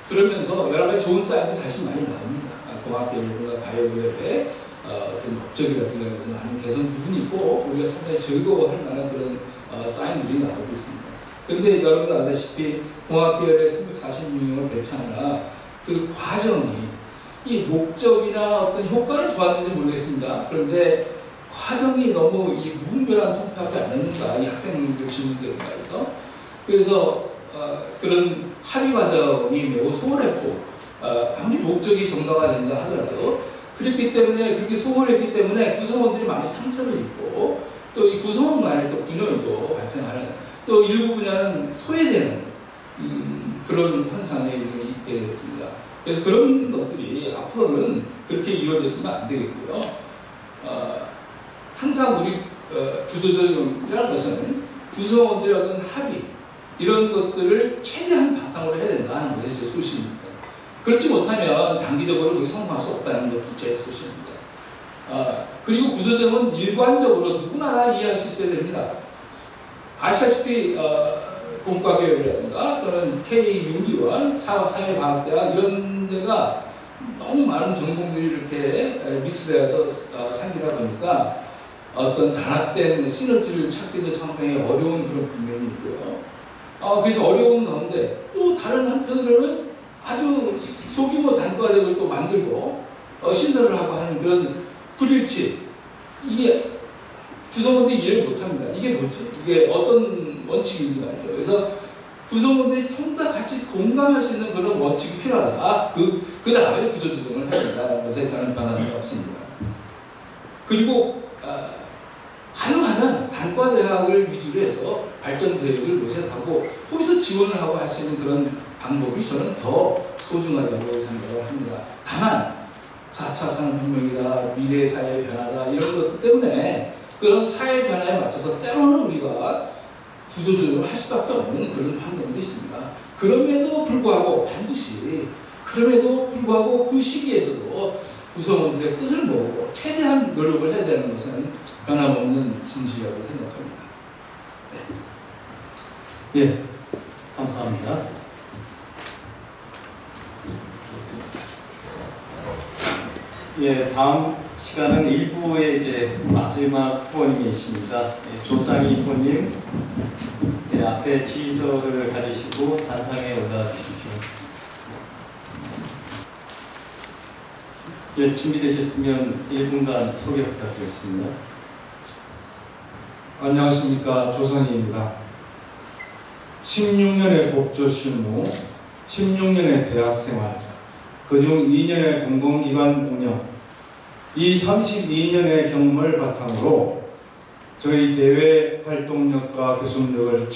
그러면서 여러 가지 좋은 사이트도 사실 많이 나옵니다. 동학계열이라든가 바이오계열의 어떤 업적이라든가 해서 많은 개선 부분이 있고 우리가 상당히 즐거워할 만한 그런 사인들이 나오고 있습니다. 그런데 여러분 알다시피 공학계열의 346명을 배치하느라 그 과정이 이 목적이나 어떤 효과는 좋았는지 모르겠습니다. 그런데 과정이 너무 이 무분별한 통폐합이 않았는가 이 학생들 질문들에 말해서 그래서 그런 합의 과정이 매우 소홀했고 아무리 목적이 정당화된다 하더라도 그렇기 때문에 그렇게 소홀했기 때문에 구성원들이 많이 상처를 입고 또 이 구성원 간에 또 분열도 발생하는 또 일부 분야는 소외되는 그런 현상이 있게 됐습니다. 그래서 그런 것들이 앞으로는 그렇게 이루어졌으면 안 되겠고요. 항상 우리 구조조정이라는 것은 구성원들의 어떤 합의 이런 것들을 최대한 바탕으로 해야 된다는 것이 제 소신입니다. 그렇지 못하면 장기적으로 우리 성공할 수 없다는 것도 제 소신입니다. 그리고 구조조정은 일관적으로 누구나 다 이해할 수 있어야 됩니다. 아시다시피 공과교육이라든가 또는 K6기원 사회과학대학 이런 데가 너무 많은 전공들이 이렇게 믹스되어서 생기다 보니까 어떤 단합된 시너지를 찾기도 상당히 어려운 그런 국면이 있고요. 그래서 어려운 가운데 또 다른 한편으로는 아주 소규모 단과대를 또 만들고 신설을 하고 하는 그런 불일치 이게 구성원들이 이해를 못합니다. 이게 뭐지? 이게 어떤 원칙인지 말이죠. 그래서 구성원들이 전부 다 같이 공감할 수 있는 그런 원칙이 필요하다. 그 다음에 구조조정을 해야 된다는 것에 저는 변함이 없습니다. 그리고 가능하면 단과대학을 위주로 해서 발전 계획을 모색하고 거기서 지원을 하고 할 수 있는 그런 방법이 저는 더 소중하다고 생각을 합니다. 다만 4차 산업혁명이다, 미래 사회의 변화다 이런 것들 때문에 그런 사회 변화에 맞춰서 때로는 우리가 구조조정을 할 수밖에 없는 그런 환경도 있습니다. 그럼에도 불구하고 반드시 그럼에도 불구하고 그 시기에서도 구성원들의 뜻을 모으고 최대한 노력을 해야 되는 것은 변함없는 진실이라고 생각합니다. 네. 예, 감사합니다. 예, 다음 시간은 1부의 이제 마지막 후보님이십니다. 예, 조상희 후보님, 예, 앞에 지휘서를 가지시고 단상에 올라와 주십시오. 예, 준비되셨으면 1분간 소개 부탁드리겠습니다. 안녕하십니까, 조상희입니다. 16년의 법조실무, 16년의 대학생활, 그중 2년의 공공기관 운영, 이 32년의 경험을 바탕으로 저희 대외 활동력과 교섭력을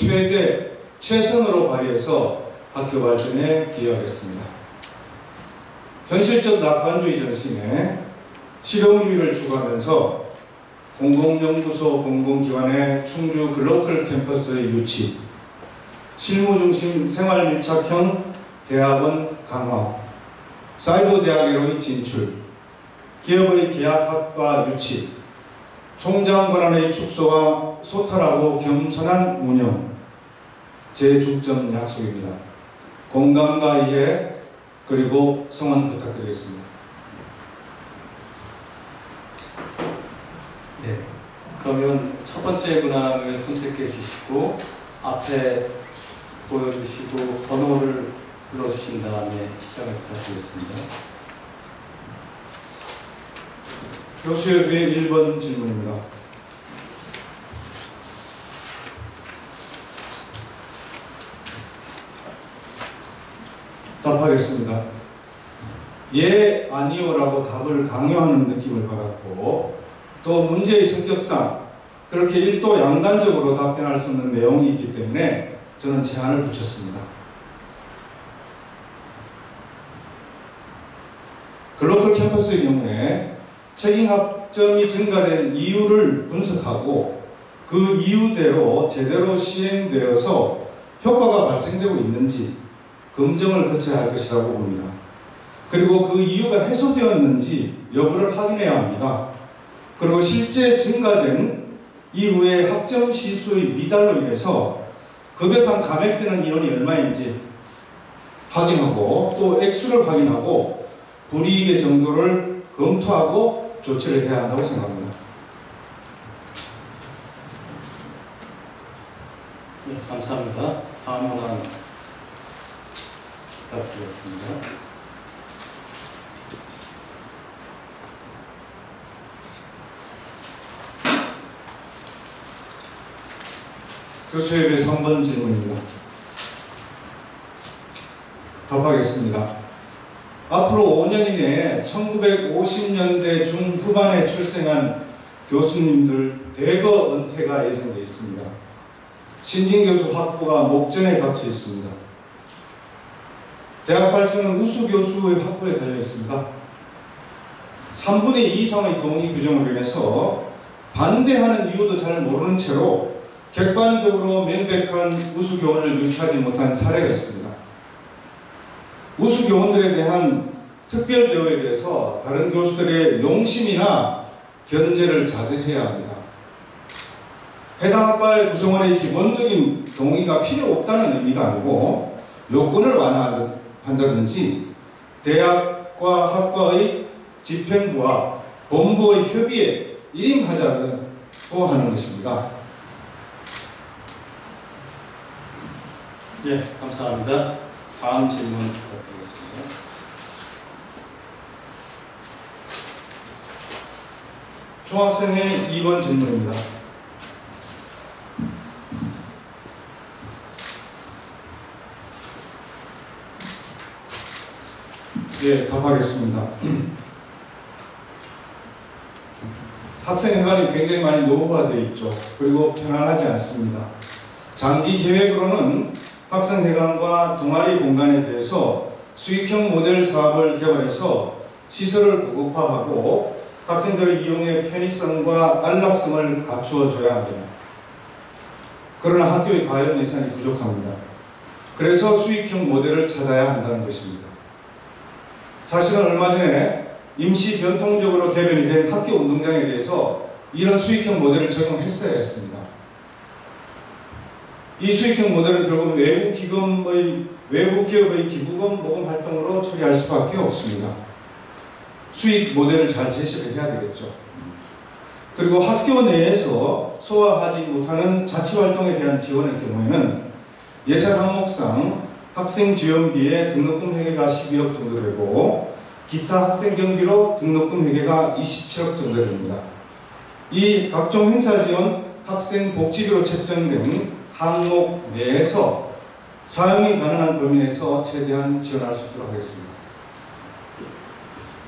최선으로 발휘해서 학교 발전에 기여하겠습니다. 현실적 낙관주의 정신에 실용주의를 추구하면서 공공연구소 공공기관의 충주 글로컬 캠퍼스의 유치, 실무중심 생활밀착형 대학원 강화, 사이버 대학으로의 진출, 기업의 계약학과 유치, 총장 권한의 축소와 소탈하고 겸손한 운영, 제 중점 약속입니다. 공감과 이해 그리고 성원 부탁드리겠습니다. 네, 그러면 첫 번째 문항을 선택해 주시고 앞에 보여주시고 번호를 불러주신 다음에 시작을 부탁드리겠습니다. 교수협의 1번 질문입니다. 답하겠습니다. 예, 아니요라고 답을 강요하는 느낌을 받았고 또 문제의 성격상 그렇게 일도 양단적으로 답변할 수 없는 내용이 있기 때문에 저는 제한을 붙였습니다. 글로컬 캠퍼스의 경우에 책임 학점이 증가된 이유를 분석하고 그 이유대로 제대로 시행되어서 효과가 발생되고 있는지 검증을 거쳐야 할 것이라고 봅니다. 그리고 그 이유가 해소되었는지 여부를 확인해야 합니다. 그리고 실제 증가된 이후에 학점 시수의 미달로 인해서 급여상 감액되는 인원이 얼마인지 확인하고 또 액수를 확인하고 불이익의 정도를 검토하고 조치를 해야 한다고 생각합니다. 네, 감사합니다. 다음 문안 부탁드리겠습니다. 교수협의 3번 질문입니다. 답하겠습니다. 앞으로 5년 이내에 1950년대 중후반에 출생한 교수님들 대거 은퇴가 예정되어 있습니다. 신진 교수 확보가 목전에 닥쳐 있습니다. 대학 발전은 우수 교수의 확보에 달려 있습니다. 3분의 2 이상의 동의 규정으로 인해서 반대하는 이유도 잘 모르는 채로 객관적으로 명백한 우수 교원을 유치하지 못한 사례가 있습니다. 우수 교원들에 대한 특별 대우에 대해서 다른 교수들의 용심이나 견제를 자제해야 합니다. 해당 학과의 구성원의 기본적인 동의가 필요 없다는 의미가 아니고 요건을 완화한다든지 대학과 학과의 집행부와 본부의 협의에 일임하자고 하는 것입니다. 네, 감사합니다. 다음 질문 부탁드리겠습니다. 중학생의 2번 질문입니다. 네, 답하겠습니다. 학생회관이 굉장히 많이 노후화되어 있죠. 그리고 편안하지 않습니다. 장기 계획으로는 학생회관과 동아리 공간에 대해서 수익형 모델 사업을 개발해서 시설을 고급화하고 학생들의 이용의 편의성과 안락성을 갖추어 줘야 합니다. 그러나 학교의 과연 예산이 부족합니다. 그래서 수익형 모델을 찾아야 한다는 것입니다. 사실은 얼마 전에 임시 변통적으로 개변이 된 학교 운동장에 대해서 이런 수익형 모델을 적용했어야 했습니다. 이 수익형 모델은 결국 외부 기업의 기부금 모금 활동으로 처리할 수밖에 없습니다. 수익 모델을 잘 제시를 해야 되겠죠. 그리고 학교 내에서 소화하지 못하는 자치활동에 대한 지원의 경우에는 예산 항목상 학생 지원비의 등록금 회계가 12억 정도 되고 기타 학생 경비로 등록금 회계가 27억 정도 됩니다. 이 각종 행사 지원 학생 복지비로 책정된 항목 내에서 사용이 가능한 범위 내에서 최대한 지원할 수 있도록 하겠습니다.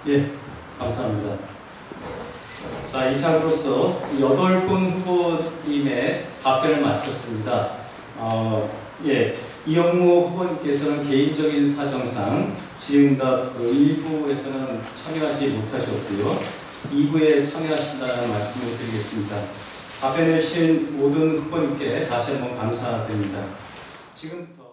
예, 감사합니다. 자, 이상으로서 8분 후보님의 답변을 마쳤습니다. 이영무 후보님께서는 개인적인 사정상 질의응답 1부에서는 참여하지 못하셨고요. 2부에 참여하신다는 말씀을 드리겠습니다. 답변해 주신 모든 후보님께 다시 한번 감사드립니다. 지금부터